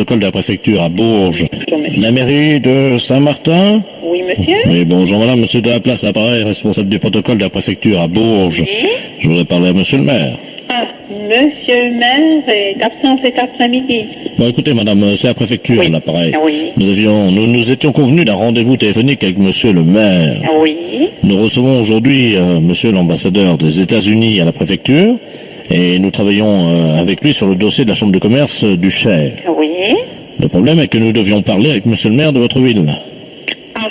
protocole de la préfecture à Bourges. La mairie de Saint-Martin? Oui, monsieur. Oui, bonjour madame, monsieur de la place, appareil, responsable du protocole de la préfecture à Bourges. Oui. Je voudrais parler à monsieur le maire. Ah, monsieur le maire est absent cet après-midi. Bon, écoutez madame, c'est la préfecture, Oui. l'appareil. Oui. Nous étions convenus d'un rendez-vous téléphonique avec monsieur le maire. Oui. Nous recevons aujourd'hui monsieur l'ambassadeur des États-Unis à la préfecture et nous travaillons avec lui sur le dossier de la chambre de commerce du Cher. Oui. Le problème est que nous devions parler avec monsieur le maire de votre ville. Ah.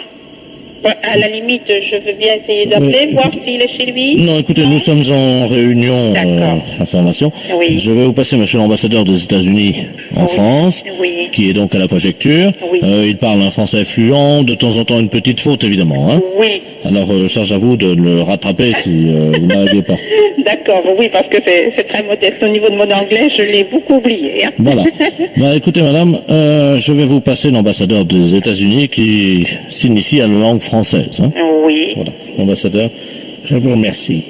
Ouais, à la limite, je veux bien essayer d'appeler, voir s'il est chez lui. Non, écoutez, nous sommes en réunion D'accord. information. Oui. Je vais vous passer monsieur l'ambassadeur des États-Unis en France, Oui. qui est donc à la préfecture. Oui. Il parle un français fluent, de temps en temps une petite faute évidemment. Hein. Oui. Alors, charge à vous de le rattraper si vous n'arrivez pas. D'accord, oui, parce que c'est très modeste. Au niveau de mon anglais, je l'ai beaucoup oublié. Hein. Voilà. Bah, écoutez, madame, je vais vous passer l'ambassadeur des États-Unis qui s'initie à la langue française. Hein. Oui. Voilà, l'ambassadeur, je vous remercie.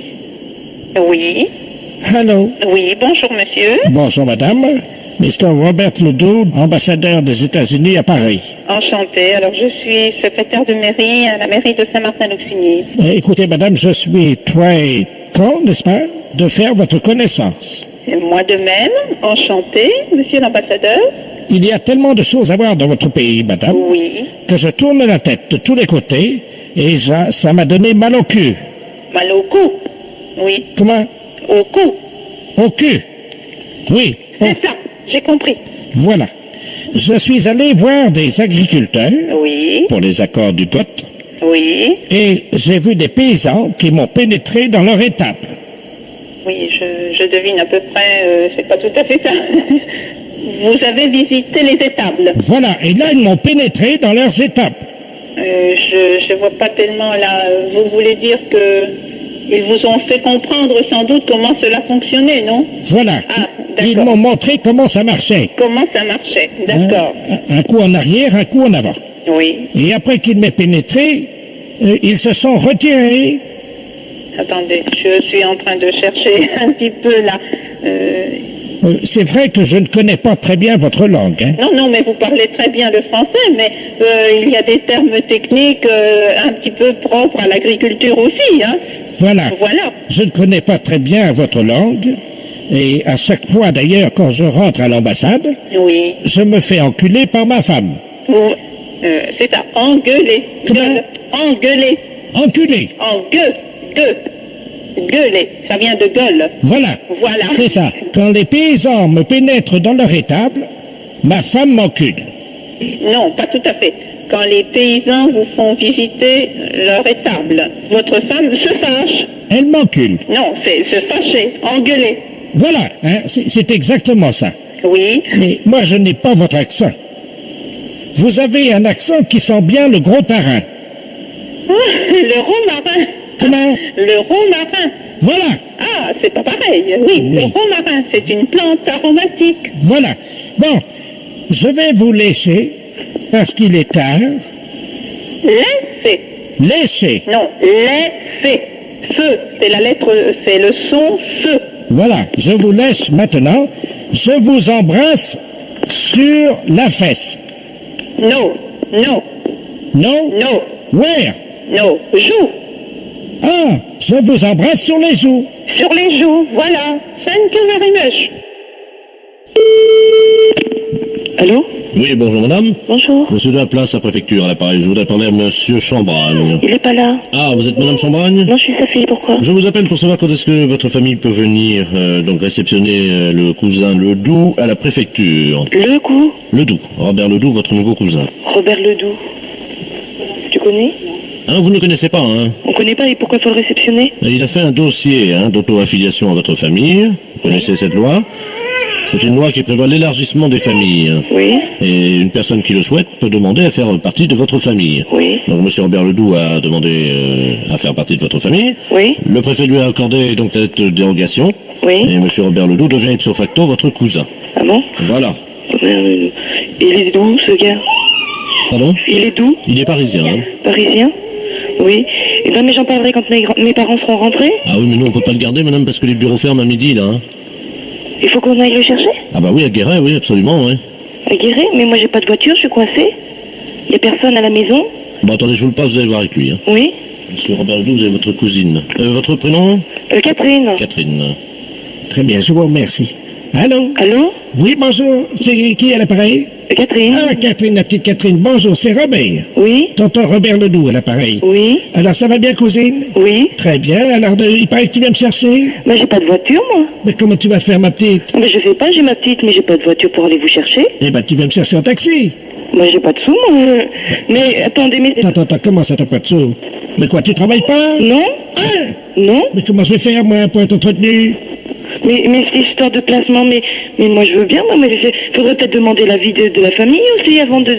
Oui. Hello. Oui, bonjour, monsieur. Bonjour, madame. Mr. Robert Ledoux, ambassadeur des États-Unis à Paris. Enchantée. Alors, je suis secrétaire de mairie à la mairie de Saint-Martin-Auxigny. Écoutez, madame, je suis très content, n'est-ce pas, de faire votre connaissance. Et moi de même, enchantée, monsieur l'ambassadeur. Il y a tellement de choses à voir dans votre pays, madame, Oui. que je tourne la tête de tous les côtés et ça m'a donné mal au cul. Mal au cou. Oui. Comment? Au cou. Au cul. Oui. C'est ça. J'ai compris. Voilà. Je suis allé voir des agriculteurs Oui. pour les accords du GOT Oui. et j'ai vu des paysans qui m'ont pénétré dans leur étable. Oui, je devine à peu près, c'est pas tout à fait ça. Vous avez visité les étables. Voilà. Et là, ils m'ont pénétré dans leurs étables. Je vois pas tellement là. Vous voulez dire que ils vous ont fait comprendre sans doute comment cela fonctionnait, non? Voilà. Ah, Ils d'accord. m'ont montré comment ça marchait. Comment ça marchait? D'accord. Un coup en arrière, un coup en avant. Oui. Et après qu'ils m'aient pénétré, ils se sont retirés. Attendez, je suis en train de chercher un petit peu là. C'est vrai que je ne connais pas très bien votre langue. Hein. Non, mais vous parlez très bien le français, mais il y a des termes techniques un petit peu propres à l'agriculture aussi, hein. Voilà. Voilà. Je ne connais pas très bien votre langue. Et à chaque fois, d'ailleurs, quand je rentre à l'ambassade, Oui. je me fais enculer par ma femme. C'est ça, engueuler. Comment? Engueuler. Enculé. Gueuler. Ça vient de gueule. Voilà. Voilà. C'est ça. Quand les paysans me pénètrent dans leur étable, ma femme m'encule. Non, pas tout à fait. Quand les paysans vous font visiter leur étable, votre femme se fâche. Elle m'encule. Non, c'est se fâcher, engueuler. Voilà. Hein, c'est exactement ça. Oui. Mais moi, je n'ai pas votre accent. Vous avez un accent qui sent bien le gros tarin. Le romarin. Comment? Le romarin. Voilà. Ah, c'est pas pareil. Oui, le romarin, c'est une plante aromatique. Voilà. Bon, je vais vous laisser parce qu'il est tard. Laissez. Laissez. Non, laissez. Feu, c'est la lettre, c'est le son feu. Voilà. Je vous laisse maintenant. Je vous embrasse sur la fesse. No, no, Non? no, Where? no. Joue. Ah, je vous embrasse sur les joues. Sur les joues, voilà. Thank you very much. Allô? Oui, bonjour madame. Bonjour. Monsieur de la place à préfecture à l'appareil, je voudrais parler à monsieur Chambragne. Il est pas là. Ah, vous êtes madame Chambragne? Non, je suis sa fille, pourquoi? Je vous appelle pour savoir quand est-ce que votre famille peut venir donc réceptionner le cousin Ledoux à la préfecture. Ledoux. Ledoux, Robert Ledoux, votre nouveau cousin. Robert Ledoux. Tu connais? Ah non, vous ne le connaissez pas, hein? On connaît pas et pourquoi faut le réceptionner? Il a fait un dossier d'auto-affiliation à votre famille. Vous connaissez cette loi? C'est une loi qui prévoit l'élargissement des familles. Oui. Et une personne qui le souhaite peut demander à faire partie de votre famille. Oui. Donc monsieur Robert Ledoux a demandé à faire partie de votre famille. Oui. Le préfet lui a accordé donc cette dérogation. Oui. Et monsieur Robert Ledoux devient ipso facto votre cousin. Ah bon? Voilà. Il est d'où, ce gars? Pardon? Il est d'où? Il est parisien. Hein? Parisien? Oui. Et ben, mais j'en parlerai quand mes parents seront rentrés. Ah oui, mais nous on peut pas le garder, madame, parce que les bureaux ferment à midi, là. Hein. Il faut qu'on aille le chercher? Ah bah oui, à Guéret, oui, absolument, oui. Aguirre, mais moi j'ai pas de voiture, je suis coincée. Il y a personne à la maison. Bon, attendez, je vous le passe, vous allez voir avec lui. Hein. Oui. Monsieur Robert Ledoux, vous avez votre cousine. Votre prénom? Catherine. Catherine. Très bien, je vous remercie. Allô? Allô? Oui, bonjour. C'est qui à l'appareil? Catherine. Ah, Catherine, la petite Catherine. Bonjour, c'est Robert. Oui. Tonton Robert Ledoux à l'appareil. Oui. Alors, ça va bien, cousine? Oui. Très bien. Alors, il paraît que tu viens me chercher? Mais j'ai pas de voiture, moi. Mais comment tu vas faire, ma petite? Mais je sais pas, j'ai ma petite, mais j'ai pas de voiture pour aller vous chercher. Eh ben, tu vas me chercher en taxi. Moi j'ai pas de sous, moi. Mais attendez, mais... Attends, comment ça t'as pas de sous? Mais quoi, tu travailles pas? Non. Hein? Non. Mais comment je vais faire, moi, pour être entretenu? Mais c'est histoire de placement, mais moi je veux bien, moi, mais faudrait peut-être demander l'avis de la famille aussi avant de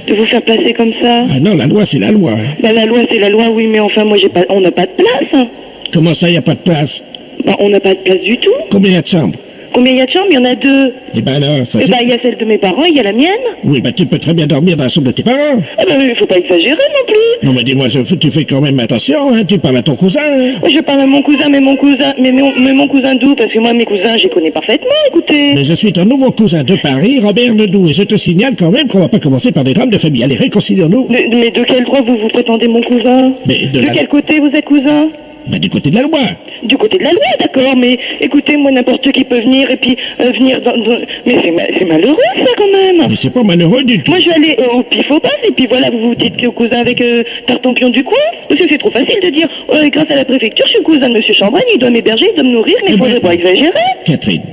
vous faire placer comme ça. Ah non, la loi, c'est la loi. Hein. Ben, la loi c'est la loi, oui, mais enfin moi on n'a pas de place. Hein. Comment ça, il n'y a pas de place? Ben, on n'a pas de place du tout. Combien il y a de chambres? Combien il y a de chambres? Il y en a 2. Eh ben alors, ça Eh c'est... ben il y a celle de mes parents, il y a la mienne. Oui, ben tu peux très bien dormir dans la chambre de tes parents. Eh ben il faut pas exagérer non plus. Non, mais dis-moi, tu fais quand même attention, hein, tu parles à ton cousin. Hein. Oui, je parle à mon cousin, mais mon cousin d'où? Parce que moi mes cousins, je les connais parfaitement, écoutez. Mais je suis ton nouveau cousin de Paris, Robert Ledoux, et je te signale quand même qu'on va pas commencer par des drames de famille. Allez, réconcilions-nous. Mais de quel droit vous prétendez mon cousin? Mais de quel côté vous êtes cousin? Ben, du côté de la loi. Du côté de la loi, d'accord, mais écoutez, moi n'importe qui peut venir et puis venir dans... Mais c'est malheureux ça quand même. Mais c'est pas malheureux du tout. Moi je vais aller au pif au passe et puis voilà, vous vous dites que au cousin avec Tartampion du coin, parce que c'est trop facile de dire grâce à la préfecture, je suis cousin de monsieur Chambragne, il doit m'héberger, il doit me nourrir, mais il faudrait pas exagérer. Catherine,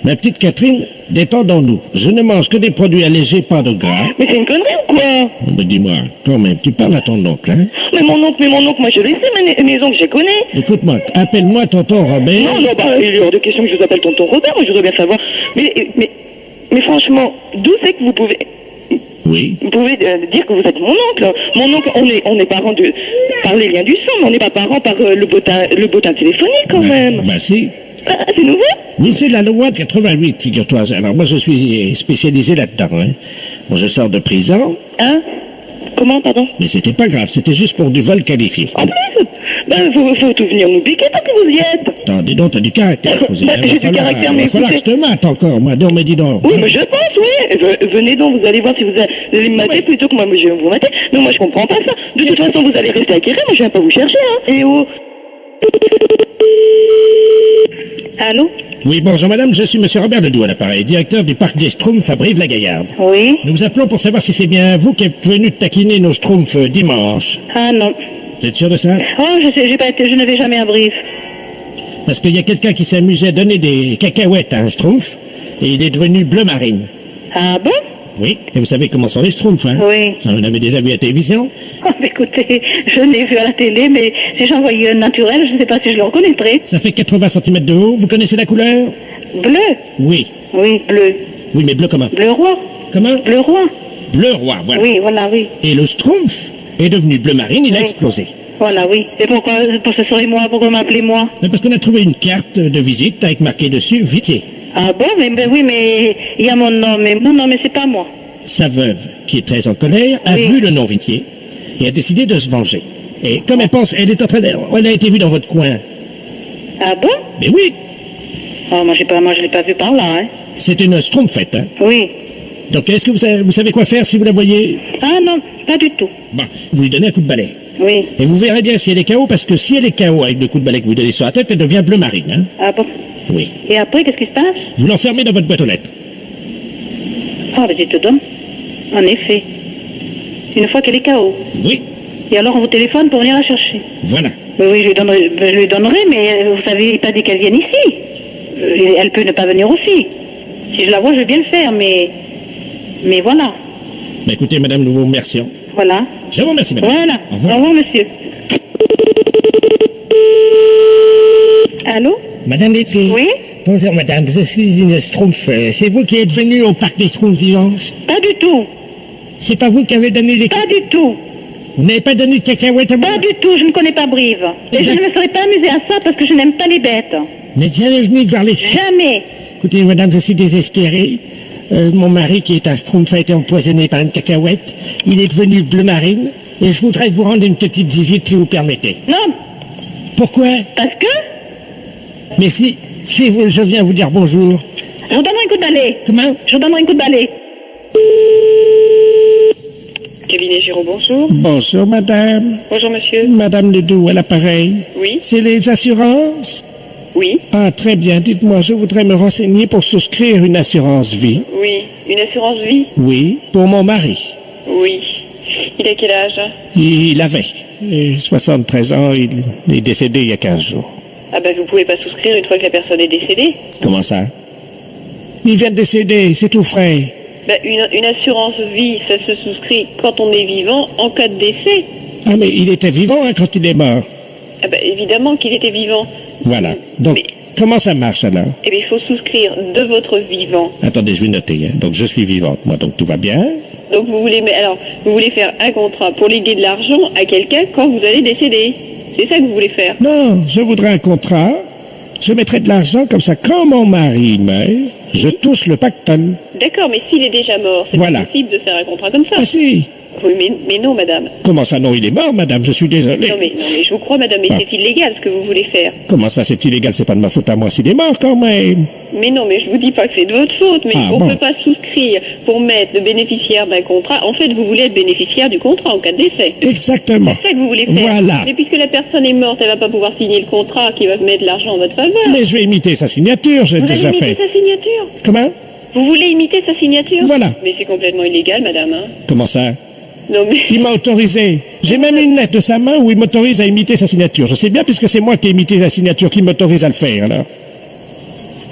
ma petite Catherine, détendons-nous. Je ne mange que des produits allégés, pas de gras. Mais c'est une connerie ou quoi? Non, mais dis-moi, quand même, tu parles à ton oncle, hein? Mais mon oncle, moi je le sais, mes oncles, je les connais. Écoute-moi, appelle-moi tonton Robert. Non, bah, il est hors de question que je vous appelle tonton Robert, moi je voudrais bien savoir. Mais franchement, d'où c'est que vous pouvez... Oui. Vous pouvez dire que vous êtes mon oncle. Mon oncle, on est parents par les liens du sang, mais on n'est pas parents par le bottin téléphonique quand même. Bah si. Ah, c'est nouveau? Oui, c'est la loi de 88, figure-toi. Alors moi, je suis spécialisé là-dedans. Hein. Bon, je sors de prison. Hein? Comment, pardon? Mais c'était pas grave, c'était juste pour du vol qualifié. En plus? Ben, faut tout venir nous piquer tant que vous y êtes. Attends, dis donc, t'as du caractère, cousine. Bah, j'ai du caractère, mais il va falloir que je écoutez... te mate encore, moi. Non, mais dis donc. Oui, mais je pense, oui. Venez donc, vous allez voir si vous allez me mater plutôt que moi je vais vous mater. Non, moi je comprends pas ça. De toute façon, vous allez rester acquéré, moi je viens pas vous chercher, hein. Et oh... Allô? Oui, bonjour madame, je suis monsieur Robert Ledoux à l'appareil, directeur du parc des Schtroumpfs à Brive-la-Gaillarde. Oui? Nous vous appelons pour savoir si c'est bien vous qui êtes venu taquiner nos Schtroumpfs dimanche. Ah non. Vous êtes sûr de ça? Oh, je ne vais jamais à Brive. Parce qu'il y a quelqu'un qui s'amusait à donner des cacahuètes à un Schtroumpf, et il est devenu bleu marine. Ah bon? Oui, et vous savez comment sont les Schtroumpfs, hein? Oui. Ça, vous l'avez déjà vu à la télévision? Oh, écoutez, je l'ai vu à la télé, mais si j'en voyais un naturel, je ne sais pas si je le reconnaîtrais. Ça fait 80 cm de haut, vous connaissez la couleur? Bleu? Oui. Oui, bleu. Oui, mais bleu comment? Bleu roi? Comment? Bleu roi? Bleu roi, voilà. Oui, voilà, oui. Et le Schtroumpf est devenu bleu marine, il a Oui. explosé. Voilà, oui. Et pourquoi ce serait moi? Pourquoi m'appeler moi? Mais parce qu'on a trouvé une carte de visite avec marqué dessus Vitier. Ah bon? Oui, mais il y a mon nom, mais c'est pas moi. Sa veuve, qui est très en colère, a Oui. vu le nom Vitier et a décidé de se venger. Et comme elle pense, elle est en train elle a été vue dans votre coin. Ah bon? Mais oui, Oh, moi je l'ai pas vu par là, hein. c'est une Schtroumpfette, hein. Oui. Donc est-ce que vous savez quoi faire si vous la voyez? Ah non, pas du tout. Bon, vous lui donnez un coup de balai. Oui. Et vous verrez bien si elle est KO, parce que si elle est KO avec le coup de balai que vous donnez sur la tête, elle devient bleu marine, hein. Ah bon? Oui. Et après, qu'est-ce qui se passe? Vous l'enfermez dans votre boîte aux lettres. Ah, ben, tu te donnes. En effet. Une fois qu'elle est KO. Oui, Et alors, on vous téléphone pour venir la chercher. voilà. Mais oui, je lui donnerai, mais vous savez pas dit qu'elle vienne ici. Elle peut ne pas venir aussi. Si je la vois, je vais bien le faire, mais voilà. Bah, écoutez, madame, nous vous remercions. Voilà. Je vous remercie, madame. Voilà. Au revoir. Au revoir, monsieur. Allô? Madame Bétry. Oui? Bonjour, madame, je suis une Schtroumpf. C'est vous qui êtes venue au parc des Schtroumpfs dimanche? Pas du tout. C'est pas vous qui avez donné les... Pas du tout. Vous n'avez pas donné de cacahuètes à moi? Pas du tout. Je ne connais pas Brive. Et je ne me serais pas amusée à ça parce que je n'aime pas les bêtes. Vous n'êtes jamais venu voir les... Jamais. Écoutez, madame, je suis désespéré. Mon mari, qui est un Schtroumpf, a été empoisonné par une cacahuète. Il est devenu bleu marine. Et je voudrais vous rendre une petite visite, si vous permettez. Non. Pourquoi? Parce que Mais si je viens vous dire bonjour. je vous donnerai un coup de balai. Comment? Je vous donnerai un coup de balai. Cabinet Giraud, bonjour. Bonjour, madame. Bonjour, monsieur. Madame Ledoux, à l'appareil. Oui. C'est les assurances? Oui. Ah, très bien. Dites-moi, je voudrais me renseigner pour souscrire une assurance vie. Oui. Une assurance vie? Oui, pour mon mari. Oui. Il a quel âge? Il avait 73 ans, il est décédé il y a 15 jours. Ah ben, vous pouvez pas souscrire une fois que la personne est décédée. Comment ça? Il vient de décéder, c'est tout frais. Ben, une assurance vie, ça se souscrit quand on est vivant en cas de décès. Ah, mais il était vivant hein, quand il est mort. Ah ben, évidemment qu'il était vivant. Voilà. Donc, Mais- comment ça marche alors? Eh bien, il faut souscrire de votre vivant. Attendez, je vais noter. Hein. Donc, je suis vivante, moi, donc tout va bien. Donc vous voulez faire un contrat pour léguer de l'argent à quelqu'un quand vous allez décéder. C'est ça que vous voulez faire. Non, je voudrais un contrat. Je mettrai de l'argent comme ça. Quand mon mari meurt, je touche le pactole. D'accord, mais s'il est déjà mort, c'est Voilà. pas possible de faire un contrat comme ça. Ah si. Oui, mais non, madame. Comment ça, non, il est mort, madame, je suis désolé. Non, mais je vous crois, madame, mais Ah. c'est illégal ce que vous voulez faire. Comment ça, c'est illégal, c'est pas de ma faute à moi s'il est mort quand même. Mais non, mais je vous dis pas que c'est de votre faute, mais Ah, on bon. peut pas souscrire pour mettre le bénéficiaire d'un contrat. En fait, vous voulez être bénéficiaire du contrat en cas de décès. Exactement. C'est ça que vous voulez faire. Voilà. Mais puisque la personne est morte, elle va pas pouvoir signer le contrat qui va mettre l'argent en votre faveur. Mais je vais imiter sa signature, j'ai Vous allez déjà imiter fait. sa signature. Comment? Vous voulez imiter sa signature? Voilà. Mais c'est complètement illégal, madame. Hein. Comment ça? Non, mais... Il m'a autorisé. J'ai même une lettre de sa main où il m'autorise à imiter sa signature. Je sais bien puisque c'est moi qui ai imité sa signature qui m'autorise à le faire, alors.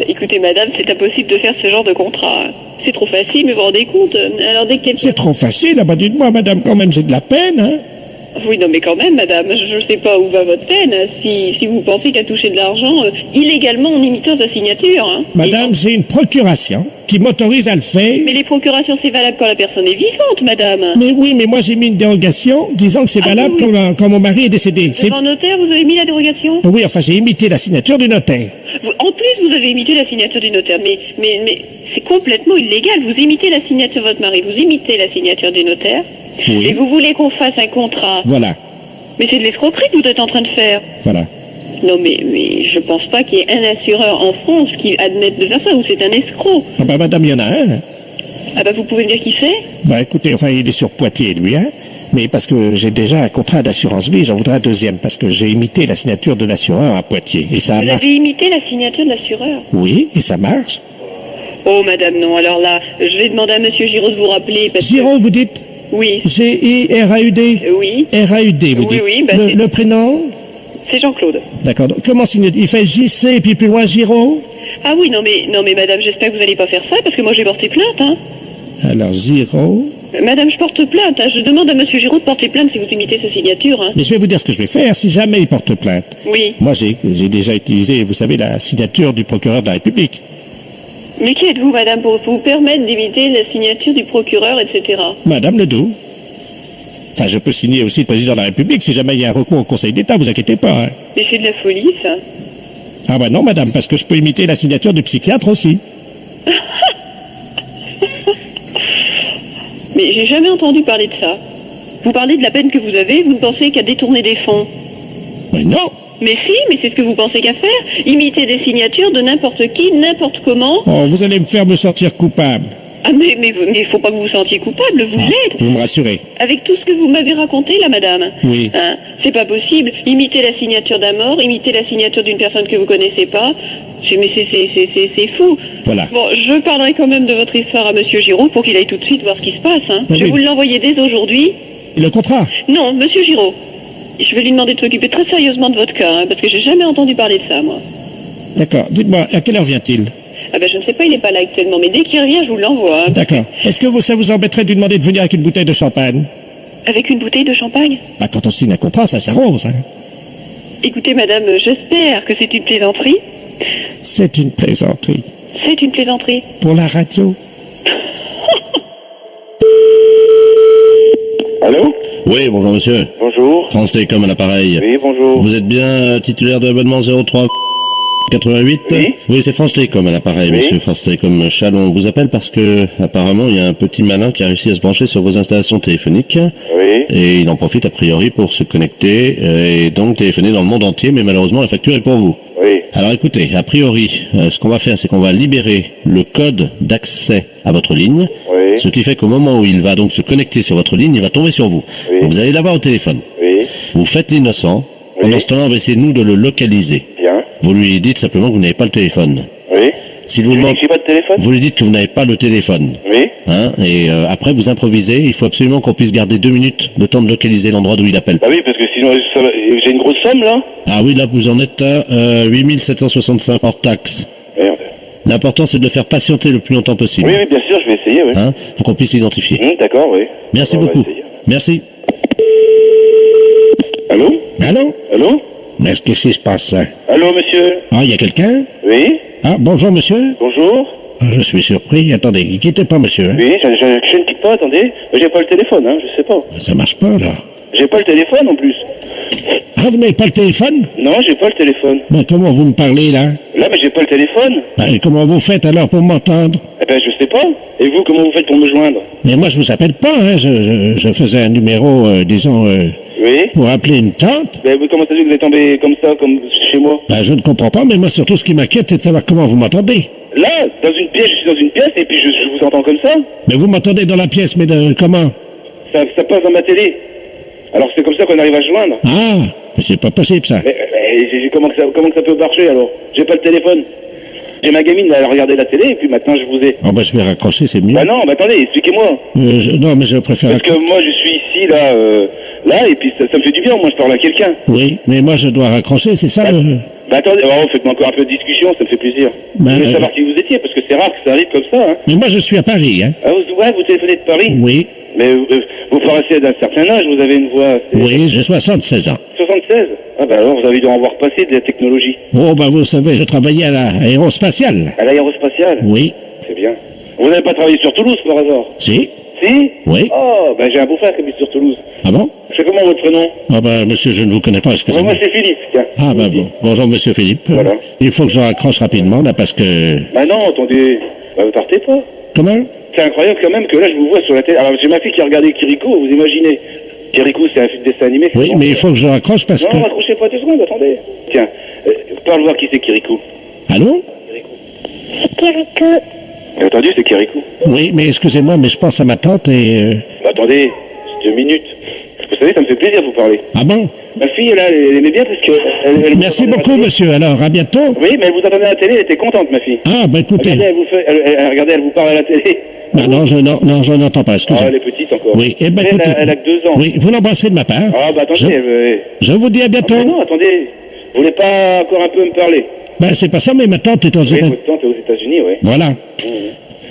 Écoutez, madame, c'est impossible de faire ce genre de contrat. Hein. C'est trop facile, mais vous vous rendez compte. Alors, dès que quelqu'un... C'est trop facile, ah bah dites-moi, madame, quand même, j'ai de la peine, hein. Oui, non, mais quand même, madame, je ne sais pas où va votre peine. Si vous pensez qu'à toucher de l'argent illégalement en imitant sa signature. Hein. Madame, j'ai une procuration qui m'autorise à le faire. Mais les procurations, c'est valable quand la personne est vivante, madame. Mais oui, mais moi j'ai mis une dérogation disant que c'est Ah, valable oui. quand mon mari est décédé. C'est... Devant notaire, vous avez mis la dérogation? Oui, enfin j'ai imité la signature du notaire. En plus, vous avez imité la signature du notaire. Mais c'est complètement illégal. Vous imitez la signature de votre mari, vous imitez la signature du notaire. Oui. Et vous voulez qu'on fasse un contrat. Voilà, Mais c'est de l'escroquerie que vous êtes en train de faire. voilà. Non, mais je pense pas qu'il y ait un assureur en France qui admette de faire ça, ou c'est un escroc. Ah bah madame, il y en a un. Ah bah vous pouvez me dire qui c'est? Bah écoutez, enfin il est sur Poitiers lui, hein. Mais parce que j'ai déjà un contrat d'assurance vie, j'en voudrais un deuxième, parce que j'ai imité la signature de l'assureur à Poitiers. Et ça Vous marche. avez imité la signature de l'assureur? Oui, et ça marche. Oh madame, non, alors là, je vais demander à monsieur Giraud de vous rappeler parce Giraud, vous dites que... Oui, G-I-R-A-U-D oui, R-A-U-D, vous Oui, dites. oui, bah, c'est- le prénom? c'est Jean-Claude. D'accord. Donc, comment signe? Il fait JC et puis plus loin Giraud? Ah oui, non mais madame, j'espère que vous n'allez pas faire ça parce que moi je vais porter plainte, hein. Alors Giraud. Madame, je porte plainte, hein. Je demande à monsieur Giraud de porter plainte si vous imitez sa signature, hein. Mais je vais vous dire ce que je vais faire si jamais il porte plainte. Oui. Moi, j'ai déjà utilisé, vous savez, la signature du procureur de la République. Mais qui êtes-vous, madame, pour vous permettre d'imiter la signature du procureur, etc. Madame Ledoux. Enfin, je peux signer aussi le président de la République si jamais il y a un recours au Conseil d'État, vous inquiétez pas. Hein. Mais c'est de la folie, ça. Ah bah non, madame, parce que je peux imiter la signature du psychiatre aussi. Mais j'ai jamais entendu parler de ça. Vous parlez de la peine que vous avez, vous ne pensez qu'à détourner des fonds. Mais non. Mais si, mais c'est ce que vous pensez qu'à faire. Imiter des signatures de n'importe qui, n'importe comment. Oh, vous allez me faire me sentir coupable. Ah mais il faut pas que vous vous sentiez coupable, vous l'êtes. Vous me rassurez. Avec tout ce que vous m'avez raconté là, madame. Oui. Hein, c'est pas possible. Imiter la signature d'un mort, imiter la signature d'une personne que vous connaissez pas. Mais c'est fou. Voilà. Bon, je parlerai quand même de votre histoire à monsieur Giraud pour qu'il aille tout de suite voir ce qui se passe. Hein. Oui, Je vais oui. vous l'envoyer dès aujourd'hui. Et le contrat? Non, monsieur Giraud. Je vais lui demander de s'occuper très sérieusement de votre cas, hein, parce que j'ai jamais entendu parler de ça, moi. D'accord. Dites-moi, à quelle heure vient-il? Ah ben je ne sais pas, il n'est pas là actuellement, mais dès qu'il revient, je vous l'envoie. Hein. D'accord. Est-ce que ça vous embêterait de lui demander de venir avec une bouteille de champagne? Avec une bouteille de champagne? Bah, quand on signe un contrat, ça s'arrose. Hein. Écoutez, madame, j'espère que c'est une plaisanterie. C'est une plaisanterie. C'est une plaisanterie. Pour la radio. Allô? Oui, bonjour monsieur. Bonjour. France Télécom à l'appareil. Oui, bonjour. Vous êtes bien titulaire de l'abonnement 03 88? Oui. C'est France Télécom à l'appareil, Oui. monsieur. France Télécom Chalon. On vous appelle parce que, apparemment, il y a un petit malin qui a réussi à se brancher sur vos installations téléphoniques. Oui. Et il en profite a priori pour se connecter et donc téléphoner dans le monde entier, mais malheureusement la facture est pour vous. Oui. Alors écoutez, a priori, ce qu'on va faire, c'est qu'on va libérer le code d'accès à votre ligne, Oui. ce qui fait qu'au moment où il va donc se connecter sur votre ligne, il va tomber sur vous. Oui. Donc, vous allez l'avoir au téléphone. Oui. Vous faites l'innocent. Pendant Oui. ce temps-là, on va essayer, nous, de le localiser. Bien. Vous lui dites simplement que vous n'avez pas le téléphone. Oui. S'il Tu vous lui dis demande, que j'ai pas de téléphone? vous lui dites que vous n'avez pas le téléphone. Oui. Hein, et après, vous improvisez. Il faut absolument qu'on puisse garder 2 minutes le temps de localiser l'endroit d'où il appelle. Bah oui, parce que sinon, j'ai une grosse somme, là. Ah oui, là, vous en êtes à 8765 hors taxe. Merde. L'important, c'est de le faire patienter le plus longtemps possible. Oui, oui, bien sûr, je vais essayer, oui. Hein, pour qu'on puisse l'identifier. D'accord, oui. Merci On va beaucoup. essayer. Merci. Allô? Allô? Allô? Mais qu'est-ce qui se passe là? Allô, monsieur? Ah, il y a quelqu'un? Oui. Ah, bonjour monsieur. Bonjour. Ah, je suis surpris. Attendez, ne quittez pas monsieur. Hein. Oui, je ne quitte pas, attendez. J'ai pas le téléphone, hein, je sais pas. Ça marche pas là. J'ai pas le téléphone, en plus. Ah, vous n'avez pas le téléphone? Non, j'ai pas le téléphone. Ben, comment vous me parlez là? Là, mais j'ai pas le téléphone. Ben, comment vous faites alors pour m'entendre? Eh ben, je sais pas. Et vous, comment vous faites pour me joindre? Mais moi je vous appelle pas, hein. Je faisais un numéro, disons, Oui. pour appeler une tante. Ben, comment ça se fait que vous êtes tombé comme ça, comme chez moi? Ben, je ne comprends pas, mais moi surtout ce qui m'inquiète, c'est de savoir comment vous m'entendez. Là, dans une pièce, je suis dans une pièce, et puis je vous entends comme ça. Mais vous m'entendez dans la pièce, mais comment? Ça passe dans ma télé. Alors c'est comme ça qu'on arrive à se joindre. Ah, mais c'est pas possible ça. Mais comment que ça peut marcher alors? J'ai pas le téléphone. J'ai ma gamine, elle a regardé la télé, et puis maintenant je vous ai... Oh, ben, je vais raccrocher, c'est mieux. Bah non, bah attendez, expliquez-moi. Non, mais je préfère... Parce que moi je suis ici, là, et puis ça me fait du bien, moi je parle à quelqu'un. Oui, mais moi je dois raccrocher, c'est ça le... Bah attendez, faites-moi encore un peu de discussion, ça me fait plaisir. Bah, je veux savoir qui vous étiez, parce que c'est rare que ça arrive comme ça, hein. Mais moi je suis à Paris, hein. Ah, vous téléphonez de Paris? Oui, Mais vous paraissez d'un certain âge, vous avez une voix... assez- oui, j'ai 76 ans. 76? Ah bah alors vous avez dû en voir passer de la technologie. Oh, ben vous savez, je travaillais à l'aérospatiale. À l'aérospatiale? Oui, C'est bien. Vous n'avez pas travaillé sur Toulouse par hasard? si, Si? oui. Oh, ben j'ai un beau-frère qui habite sur Toulouse. Ah bon? C'est comment votre prénom? Ah ben monsieur, je ne vous connais pas, excusez-moi. Moi c'est Philippe, tiens. Ah ben bon, bonjour monsieur Philippe. Voilà. Il faut que je raccroche rapidement là parce que... Bah non, attendez, bah vous partez pas. Comment? C'est incroyable quand même que là je vous vois sur la télé. Alors j'ai ma fille qui a regardé Kiriko, vous imaginez? Kiriko c'est un dessin animé. c'est Oui, bon. mais il faut que je raccroche parce Non, que... raccrochez pas 2 secondes, attendez. Tiens, parle voir qui c'est Kiriko. Allô? Kiriko. J'ai entendu, c'est Kiriko. Oui, mais excusez-moi, mais je pense à ma tante et... Bah attendez, c'est 2 minutes. Vous savez, ça me fait plaisir de vous parler. Ah bon? Ma fille, elle aimait bien parce que... elle vous Merci entendait à la beaucoup télé. monsieur, alors à bientôt. Oui, mais elle vous entendait à la télé, elle était contente, ma fille. Ah ben écoutez... Regardez, elle vous parle à la télé. Non, je n'entends pas, Ah, excusez-moi. elle est petite encore. Oui, eh ben Elle, écoutez... elle a que 2 ans. Oui, vous l'embrasserez de ma part. Ah, bah attendez, Je vous dis à bientôt. mais non, attendez. Vous voulez pas encore un peu me parler? Ben c'est pas ça, mais ma tante est aux Oui, États-Unis. votre tante est aux États-Unis, ouais. Voilà.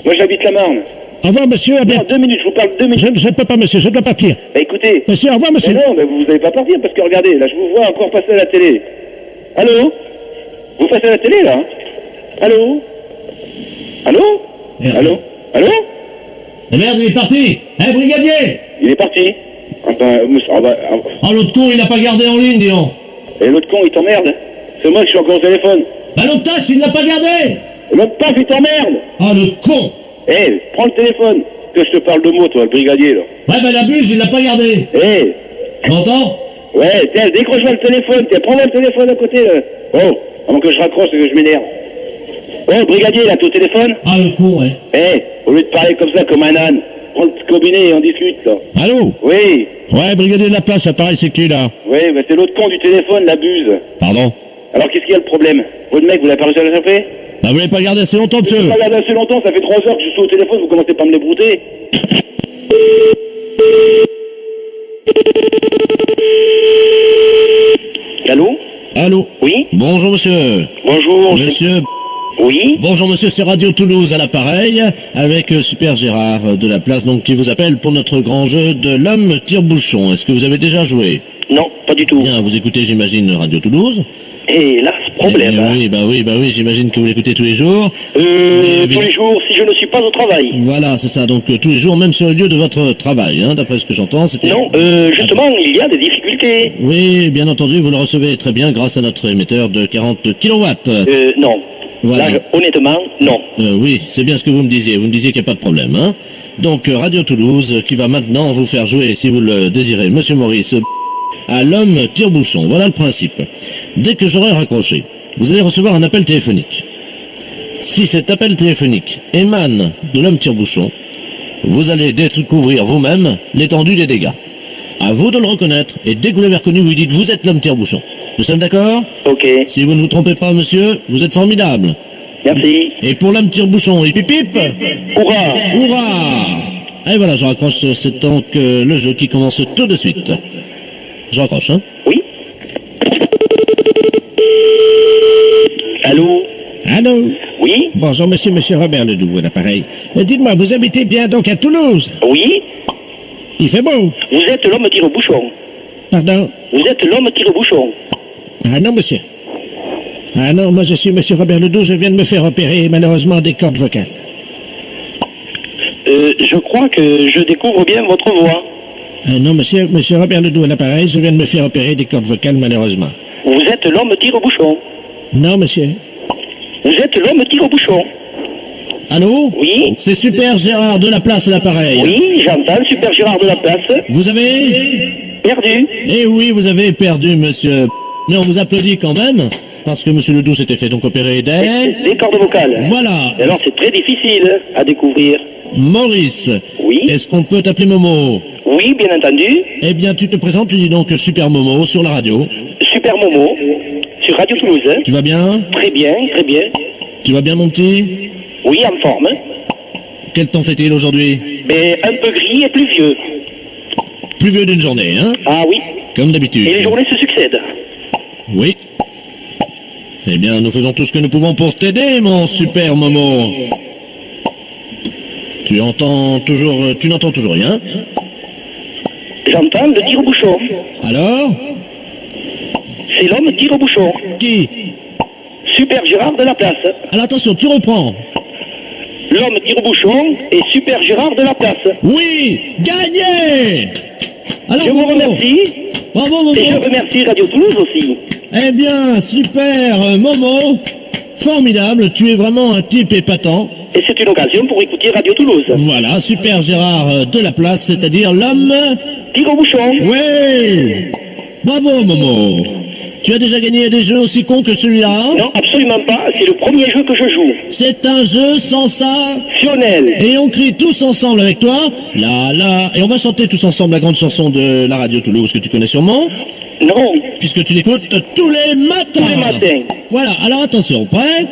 Moi, j'habite la Marne. Au revoir monsieur, à Non, bientôt. 2 minutes, je vous parle 2 minutes. Je ne peux pas monsieur, je dois partir. Bah écoutez. Monsieur, au revoir Mais monsieur. non, mais vous n'allez pas partir parce que regardez, là, je vous vois encore passer à la télé. Allô? Vous passez à la télé, là? Hein? Allô? Allô? Merde. Allô? Allô? Eh merde, il est parti. Eh, brigadier! Il est parti. Ah bah, Oh, l'autre con, il n'a pas gardé en ligne, dis donc. et l'autre con, il t'emmerde. C'est moi qui suis encore au téléphone. Bah, l'autre taxe, il ne l'a pas gardé. Et l'autre paf, il t'emmerde. Oh, le con. Eh, prends le téléphone. Que je te parle de mots, toi, le brigadier, là. Ouais, bah, la buse, il l'a pas gardé. Eh, Tu m'entends? ouais, tiens, décroche-moi le téléphone. Tiens, prends-moi le téléphone à côté, là. Oh, avant que je raccroche et que je m'énerve. Oh, brigadier, là, t'es au téléphone? Ah, le con, ouais. Eh, au lieu de parler comme ça, comme un âne, prends le combiné et on discute, là. Allô? Oui, Ouais, brigadier de la place, appareil, c'est qui là? oui, bah c'est l'autre con du téléphone, la buse. Pardon? Alors, qu'est-ce qu'il y a le problème? Votre mec, vous l'avez pas réussi à le choper? Bah, vous l'avez pas gardé assez longtemps, monsieur. Vous pas regardé assez longtemps, ça fait 3 heures que je suis au téléphone, vous commencez pas à me les brouter. Allô? Allô? Oui? Bonjour, monsieur. Bonjour. Monsieur. Oui? Bonjour, monsieur, c'est Radio Toulouse à l'appareil, avec Super Gérard de la place, donc, qui vous appelle pour notre grand jeu de l'homme tire-bouchon. Est-ce que vous avez déjà joué? Non, pas du tout. Bien, vous écoutez, j'imagine, Radio Toulouse. Et là, ce problème. Eh oui, bah oui, j'imagine que vous l'écoutez tous les jours. Tous les jours, si je ne suis pas au travail. Voilà, c'est ça, donc tous les jours, même sur le lieu de votre travail, hein, d'après ce que j'entends. C'était... Non, justement, il y a des difficultés. Oui, bien entendu, vous le recevez très bien grâce à notre émetteur de 40 kW. Non. Voilà. Là, honnêtement, non. Oui, c'est bien ce que vous me disiez. Vous me disiez qu'il n'y a pas de problème. Hein. Donc, Radio Toulouse, qui va maintenant vous faire jouer, si vous le désirez, Monsieur Maurice, à l'homme tire-bouchon. Voilà le principe. Dès que j'aurai raccroché, vous allez recevoir un appel téléphonique. Si cet appel téléphonique émane de l'homme tire-bouchon, vous allez découvrir vous-même l'étendue des dégâts. À vous de le reconnaître, et dès que vous l'avez reconnu, vous lui dites « Vous êtes l'homme tire-bouchon ». Nous sommes d'accord? Ok, Si vous ne vous trompez pas, monsieur, vous êtes formidable. merci. Et pour l'homme tire-bouchon, il pip-pip. Hurrah! Hurrah! Et voilà, je raccroche, c'est donc le jeu qui commence tout de suite. Je raccroche, hein? Oui? Allô? Allô? Oui? Bonjour, monsieur Robert Ledoux, à l'appareil. Dites-moi, vous habitez bien donc à Toulouse? Oui? Il fait beau. Vous êtes l'homme tire-bouchon. Pardon? Vous êtes l'homme tire-bouchon. Ah non, monsieur. Ah non, moi je suis monsieur Robert Ledoux, je viens de me faire opérer malheureusement des cordes vocales. Je crois que je découvre bien votre voix. Ah non, monsieur Robert Ledoux à l'appareil, je viens de me faire opérer des cordes vocales malheureusement. Vous êtes l'homme tire-bouchon. Non, monsieur. Vous êtes l'homme tire-bouchon. Allô? Oui? C'est Super Gérard de la place à l'appareil. Oui, j'entends, Super Gérard de la place. Vous avez... Perdu. Eh oui, vous avez perdu, monsieur. Mais on vous applaudit quand même, parce que monsieur Ledoux s'était fait donc opérer Des cordes vocales. Voilà. Et alors, c'est très difficile à découvrir. Maurice. Oui? Est-ce qu'on peut t'appeler Momo? Oui, bien entendu. Eh bien, tu te présentes, tu dis donc Super Momo sur la radio. Super Momo, sur Radio Toulouse. Hein. Tu vas bien? Très bien, très bien. Tu vas bien, mon petit? Oui, en forme. Hein. Quel temps fait-il aujourd'hui? Mais un peu gris et pluvieux. Pluvieux d'une journée, hein? Ah oui. Comme d'habitude. Et les journées se succèdent. Oui. Eh bien, nous faisons tout ce que nous pouvons pour t'aider, mon super Momo. Tu n'entends toujours rien? J'entends le tire-bouchon. Alors? C'est l'homme tire-bouchon. Qui? Super Gérard de la place. Alors attention, tu reprends. L'homme tire-bouchon et Super Gérard de la place. Oui! Gagné! Alors, Je vous Momo, remercie. bravo, Momo. Et je remercie Radio Toulouse aussi. Eh bien, super, Momo. Formidable, tu es vraiment un type épatant. Et c'est une occasion pour écouter Radio Toulouse. Voilà, super Gérard de la place, c'est-à-dire l'homme... Tire-bouchon. Oui! Bravo, Momo. Tu as déjà gagné des jeux aussi cons que celui-là? Non, absolument pas. C'est le premier jeu que je joue. C'est un jeu sans ça. Sionel. Et on crie tous ensemble avec toi. La la. Et on va chanter tous ensemble la grande chanson de la radio Toulouse que tu connais sûrement, Non. puisque tu l'écoutes tous les matins. Tous les matins. Voilà, alors attention, prêt?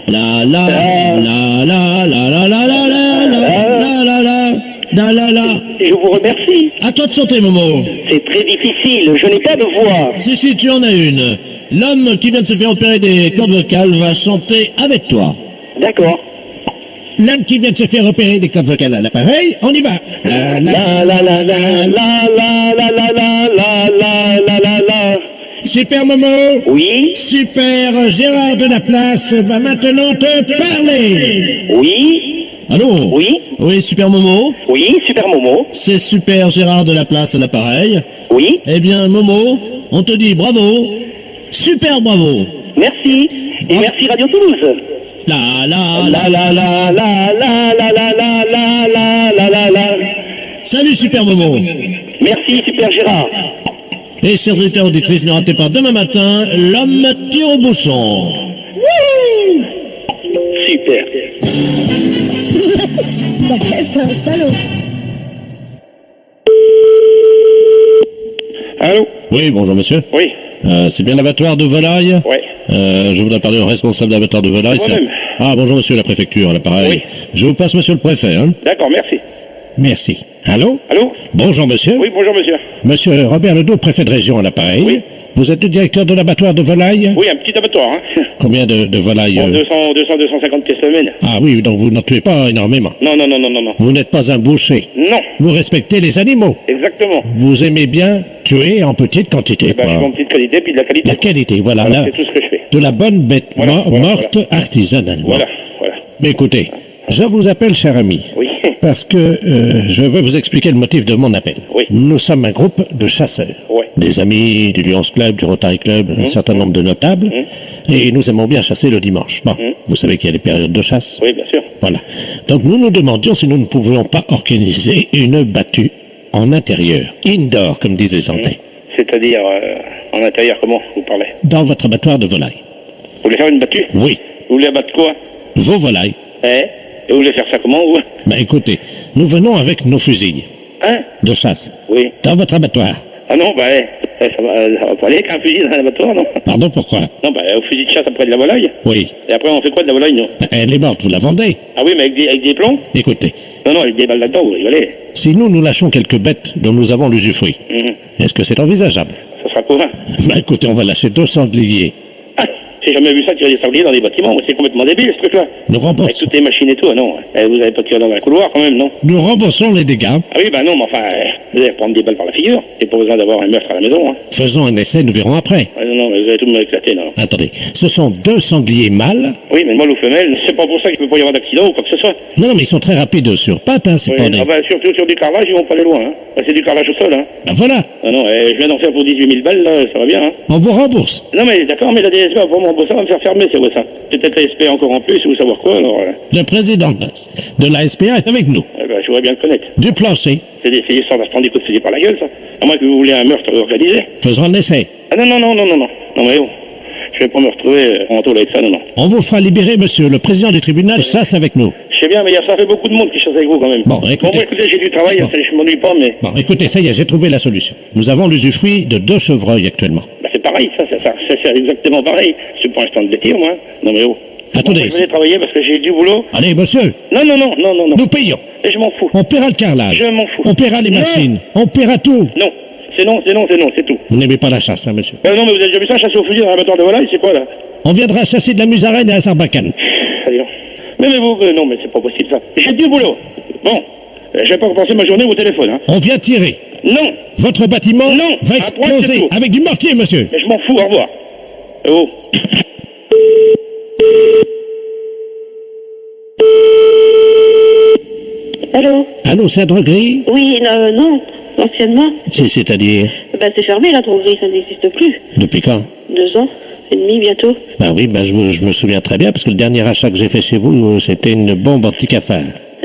La la la la la la la la la la la la la la. Je vous remercie. À toi de chanter, Momo. C'est très difficile. Je n'ai pas de voix. Si, tu en as une. L'homme qui vient de se faire opérer des cordes vocales va chanter avec toi. D'accord. L'homme qui vient de se faire opérer des cordes vocales à l'appareil, on y va. La, la. La la la la la la la la la la la la la la. Super Momo. Oui. Super Gérard de la place va maintenant te parler. Oui. Allô? Oui. Oui, super Momo. Oui. Super Momo. C'est super Gérard de la place à l'appareil. Oui. Eh bien, Momo, on te dit bravo. Super bravo. Merci. Et merci Radio Toulouse. La la La la. la la la la la la la la la la la la. Salut super Momo. Merci Super Gérard. Et chers auditeurs auditrices, ne ratez pas demain matin l'homme tire au bouchon. Super. C'est un salaud. Allô? Oui, bonjour monsieur. Oui. C'est bien l'abattoir de volaille? Oui. Je voudrais parler au responsable de l'abattoir de volaille. C'est moi-même. Ah, bonjour monsieur la préfecture, à l'appareil. Oui. Je vous passe monsieur le préfet. Hein. D'accord, merci. Merci. Allô? Allô? Bonjour monsieur. Oui, bonjour monsieur. Monsieur Robert Ledoux, préfet de région à l'appareil. Oui. Vous êtes le directeur de l'abattoir de volaille? Oui, un petit abattoir, hein. Combien de volailles? 250 pièces semaine. Ah oui, donc vous n'en tuez pas énormément. Non, non, non, non, non, non. Vous n'êtes pas un boucher. Non, Vous respectez les animaux. exactement. Vous aimez bien tuer en petite quantité. Ben, je quoi. vends petite qualité, puis de la qualité. La qualité, voilà. Voilà, là, c'est tout ce que je fais. de la bonne bête Voilà, voilà, morte artisanalement. Voilà, voilà. Mais écoutez, je vous appelle, cher ami, Oui. parce que je veux vous expliquer le motif de mon appel. Oui. Nous sommes un groupe de chasseurs. Ouais. Des amis du Lions Club, du Rotary Club, un certain nombre de notables. Et nous aimons bien chasser le dimanche. Bon, vous savez qu'il y a les périodes de chasse. Oui, bien sûr. Voilà. Donc nous nous demandions si nous ne pouvions pas organiser une battue en intérieur, indoor, comme disent les Anglais, C'est-à-dire, en intérieur, comment vous parlez? dans votre abattoir de volaille. voulez faire une battue? Oui. Vous voulez abattre quoi? Vos volailles. Et vous voulez faire ça comment, vous? Ben écoutez, nous venons avec nos fusils Hein? de chasse Oui. dans votre abattoir. Ah non, ça va pas aller avec un fusil dans un abattoir, non? Pardon, pourquoi? Non, au fusil de chasse après de la volaille. Oui. Et après, on fait quoi de la volaille, non? Elle est morte, vous la vendez. Ah oui, mais avec des plombs? Écoutez, Non, avec des balles là-dedans, vous rigolez. si nous lâchons quelques bêtes dont nous avons l'usufruit, est-ce que c'est envisageable? Ça sera quoi? Ben écoutez, on va lâcher 2 sangliers. Ah, j'ai jamais vu ça, tirer des sangliers dans des bâtiments. C'est complètement débile, ce truc-là. Nous Avec remboursons. toutes les machines et tout, non. Vous avez pas tiré dans un couloir, quand même, non? Nous remboursons les dégâts. Ah oui, non, mais enfin, vous allez prendre des balles par la figure. C'est pas besoin d'avoir un meurtre à la maison, hein. Faisons un essai, nous verrons après. Non, mais vous allez tout me éclater, non. Attendez, ce sont 2 sangliers mâles. Oui, mais mâle ou femelle, c'est pas pour ça qu'il peut pas y avoir d'accident ou quoi que ce soit. Non, mais ils sont très rapides sur pattes, hein, c'est Oui, pas des... surtout sur du carrelage, ils vont pas aller loin, hein. C'est du carrelage au sol, hein. Ben voilà, Non, je viens d'en faire pour 18 000 balles, là, ça va bien, hein. on vous rembourse. Non, mais d'accord, mais la DSP va vraiment ça va me faire fermer, c'est quoi ça? Peut-être la SP encore en plus, ou savoir quoi, alors. Le président de la SPA est avec nous. Je voudrais bien le connaître. Du plancher. C'est d'essayer sans se prendre des coups de fusil par la gueule, ça. À moins que vous voulez un meurtre organisé. Faisons un essai. Ah non. Non, mais oh. Je vais pas me retrouver en taule avec ça, non. On vous fera libérer, monsieur. Le président du tribunal chasse avec nous. Je sais bien, mais ça fait beaucoup de monde qui chasse avec vous, quand même. Bon, écoutez. Moi, écoutez, j'ai du travail, Bon. je m'ennuie pas, mais... Bon, écoutez, ça y est, j'ai trouvé la solution. Nous avons l'usufruit de 2 chevreuils actuellement. C'est pareil, ça, c'est exactement pareil. C'est pour l'instant de bêtise, moi. Non, mais oh. Attendez. Moi, je vais travailler parce que j'ai du boulot. Allez, monsieur, Non. nous payons. Et je m'en fous. On paiera le carrelage. Je m'en fous. On paiera les Non. machines. On paiera tout. Non. C'est tout. Vous n'aimez pas la chasse, hein, monsieur? Non, mais vous avez déjà vu ça, chasser au fusil dans un abattoir de volaille, c'est quoi, là? On viendra chasser de la musaraigne à la sarbacane. Allez, non. Mais vous, non, mais c'est pas possible, ça. J'ai du boulot. Bon. Je vais pas commencer ma journée au téléphone, hein. On vient tirer. Non. Votre bâtiment Non. va À point, c'est exploser tout. avec du mortier, monsieur. Mais je m'en fous, au revoir. Oh. Allô? Allô, c'est la droguerie? Oui, non, anciennement. C'est-à-dire, C'est fermé, la droguerie, ça n'existe plus. depuis quand? 2 ans et demi bientôt. Ben oui, je me souviens très bien, parce que le dernier achat que j'ai fait chez vous, c'était une bombe anti-cafard.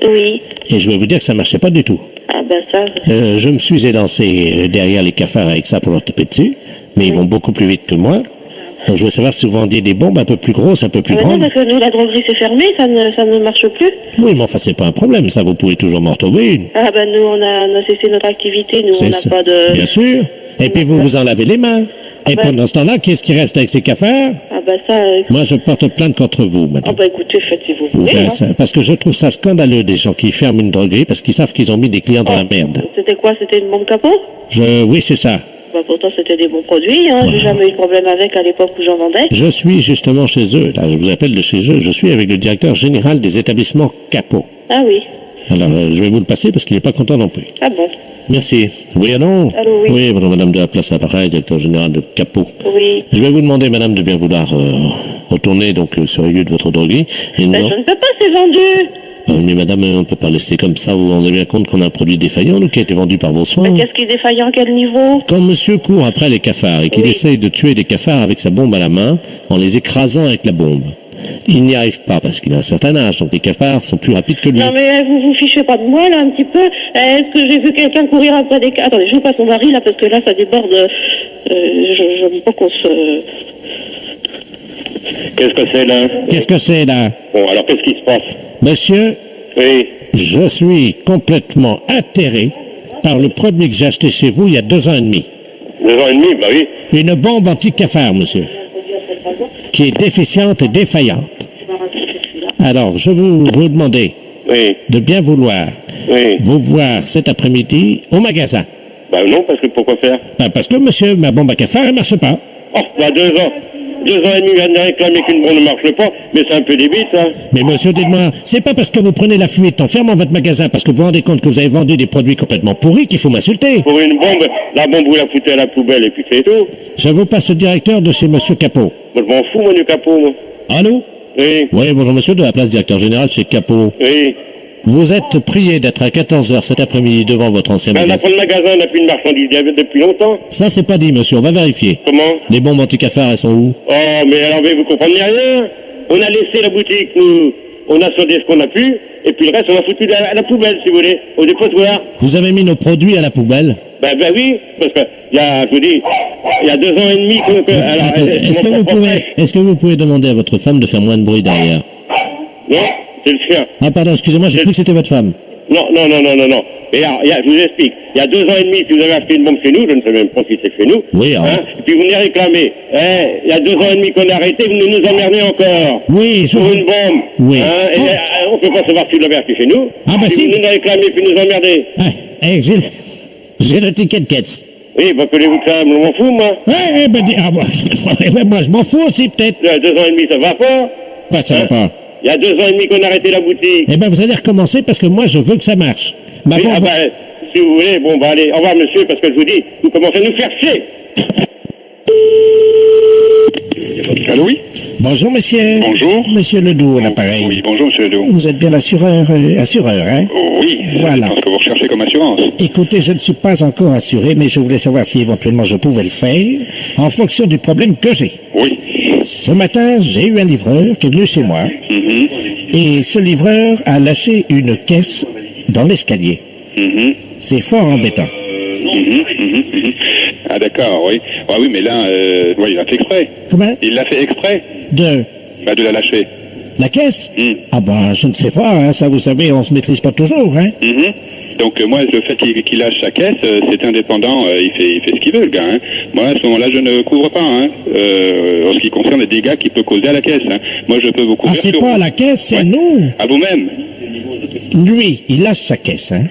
Oui. Et je vais vous dire que ça marchait pas du tout. Ah ça. Je me suis élancé derrière les cafards avec ça pour leur taper dessus, mais ils vont beaucoup plus vite que moi. Donc je veux savoir si vous vendiez des bombes un peu plus grosses, un peu plus Non, grandes. parce que nous, la droguerie s'est fermée, ça ne marche plus. Oui, mais enfin, c'est pas un problème, ça, vous pouvez toujours m'en retrouver une. Ah nous, on a cessé notre activité, nous, on C'est n'a ça. pas de... Bien sûr. Et puis vous vous en lavez les mains. Et ben- pendant ce temps-là, qu'est-ce qui reste avec ces cafards? ça... Moi, je porte plainte contre vous, madame. Écoutez, faites si vous Vous voulez. verrez hein. ça, parce que je trouve ça scandaleux des gens qui ferment une droguerie parce qu'ils savent qu'ils ont mis des clients dans la merde. C'était quoi? C'était une bombe capot? Oui, c'est ça. Pourtant, c'était des bons produits, hein. J'ai jamais eu de problème avec à l'époque où j'en vendais. Je suis justement chez eux. Là, je vous appelle de chez eux. Je suis avec le directeur général des établissements Capot. Ah oui. Alors, je vais vous le passer parce qu'il n'est pas content non plus. Ah bon? Merci. Oui, non? Allô, oui. Oui, bonjour, madame de la place appareil, directeur général de Capot. Oui. Je vais vous demander, madame, de bien vouloir retourner donc sur les lieux de votre droguerie. Et Je non. ne peux pas, c'est vendu. Mais madame, on ne peut pas laisser comme ça. Vous vous rendez bien compte qu'on a un produit défaillant, nous, qui a été vendu par vos soins. Qu'est-ce qui est défaillant à quel niveau? Quand monsieur court après les cafards et qu'il essaye de tuer les cafards avec sa bombe à la main, en les écrasant avec la bombe, il n'y arrive pas parce qu'il a un certain âge, donc les cafards sont plus rapides que lui. Non mais vous vous fichez pas de moi là un petit peu. Est-ce que j'ai vu quelqu'un courir après des... Attendez, je passe mon mari là parce que là ça déborde. Je veux pas qu'on se... Qu'est-ce que c'est, là? Qu'est-ce que c'est là? Bon, alors, qu'est-ce qui se passe? Monsieur, Oui. je suis complètement atterré par le produit que j'ai acheté chez vous il y a 2 ans et demi. 2 ans et demi, bah oui. Une bombe anti-cafard, monsieur, qui est déficiente et défaillante. Alors, je vous demander Oui. de bien vouloir Oui. vous voir cet après-midi au magasin. Bah non, parce que pourquoi faire? Parce que, monsieur, ma bombe à cafard, elle marche pas. Oh, bah 2 ans. 2 ans et demi, vient de réclamer qu'une bombe ne marche pas, mais c'est un peu débile, ça. Mais monsieur, dites-moi, c'est pas parce que vous prenez la fuite en fermant votre magasin parce que vous vous rendez compte que vous avez vendu des produits complètement pourris qu'il faut m'insulter. Pour une bombe, la bombe, vous la foutez à la poubelle et puis c'est tout. Je vous passe le directeur de chez monsieur Capot. Moi, je m'en fous, moi, du capot, moi. Allô? Oui. Oui, bonjour monsieur, de la place directeur général chez Capot. Oui. Vous êtes prié d'être à 14h cet après-midi devant votre ancien Ben, on n'a magasin. pas de magasin, on n'a plus de marchandises depuis longtemps. Ça, c'est pas dit, monsieur, on va vérifier. Comment? Les bombes anti-cafards, elles sont où? Oh, mais alors, mais vous comprenez rien. On a laissé la boutique, nous. On a soldé ce qu'on a pu, et puis le reste, on a foutu à la poubelle, si vous voulez, au dépotoir. Vous avez mis nos produits à la poubelle? Ben oui, parce que, je vous dis, il y a 2 ans et demi que alors, Attendez, est-ce que vous pouvez demander à votre femme de faire moins de bruit derrière? Non, c'est le sien. Ah pardon, excusez-moi, j'ai cru que c'était votre femme. Non. Et alors, je vous explique. Il y a 2 ans et demi, si vous avez acheté une bombe chez nous, je ne sais même pas si c'est chez nous. Oui, alors. Et puis vous venez réclamer. Il y a 2 ans et demi qu'on a arrêté, vous nous emmerdez encore. Oui, Sur une bombe. Oui. On peut pas savoir si vous l'avez acheté chez nous. Ah bah si. Vous nous réclamez, puis nous emmerdez. J'ai le ticket de quête. Oui, bah, voulez-vous que ça, je m'en fous, moi. Moi je m'en fous aussi peut-être. Il y a 2 ans et demi, ça va pas. Bah ça va pas. Il y a 2 ans et demi qu'on a arrêté la boutique. Eh ben vous allez recommencer parce que moi je veux que ça marche. Bah, Oui, bon, si vous voulez, bon, bah allez, au revoir monsieur, parce que je vous dis, vous commencez à nous faire chier. Allô, oui? Bonjour, monsieur. Bonjour. Monsieur Ledoux, à l'appareil. Oui, bonjour, monsieur Ledoux. Vous êtes bien assureur, hein? Oui, Voilà. je pense que vous recherchez comme assurance. Écoutez, je ne suis pas encore assuré, mais je voulais savoir si éventuellement je pouvais le faire en fonction du problème que j'ai. Oui. Ce matin, j'ai eu un livreur qui est venu chez moi Mhm. et ce livreur a lâché une caisse dans l'escalier. Mhm. C'est fort embêtant. Ah d'accord, oui. Ah oui, mais là, il a fait exprès. Comment? Il l'a fait exprès De de la lâcher. la caisse? Mhm. Ah ben, je ne sais pas, hein, ça vous savez, on se maîtrise pas toujours, hein. Mhm. Donc moi, le fait qu'il lâche sa caisse, c'est indépendant, il fait ce qu'il veut, le gars. Hein. Moi, à ce moment-là, je ne couvre pas, hein, en ce qui concerne les dégâts qu'il peut causer à la caisse. Hein. Moi, je peux vous Ah, couvrir c'est sur pas à vous. la caisse, c'est à Ouais. nous. À vous-même. Lui, il lâche sa caisse, hein.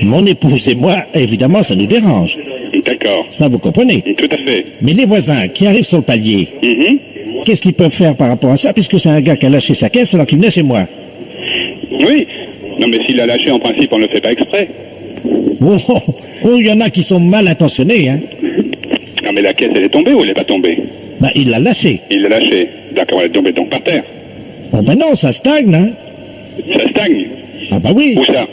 Mon épouse et moi, évidemment, ça nous dérange. D'accord. Ça, vous comprenez. Tout à fait. Mais les voisins qui arrivent sur le palier, Mhm. qu'est-ce qu'ils peuvent faire par rapport à ça, puisque c'est un gars qui a lâché sa caisse alors qu'il venait chez moi? Oui. Non, mais s'il l'a lâché, en principe, on ne le fait pas exprès. Oh, il y en a qui sont mal intentionnés, hein. Non, mais la caisse, elle est tombée ou elle n'est pas tombée? Ben, il l'a lâché. Il l'a lâchée. D'accord, elle est tombée donc par terre. Oh ben non, ça stagne, hein. Ça stagne. Ah bah oui, Où ça?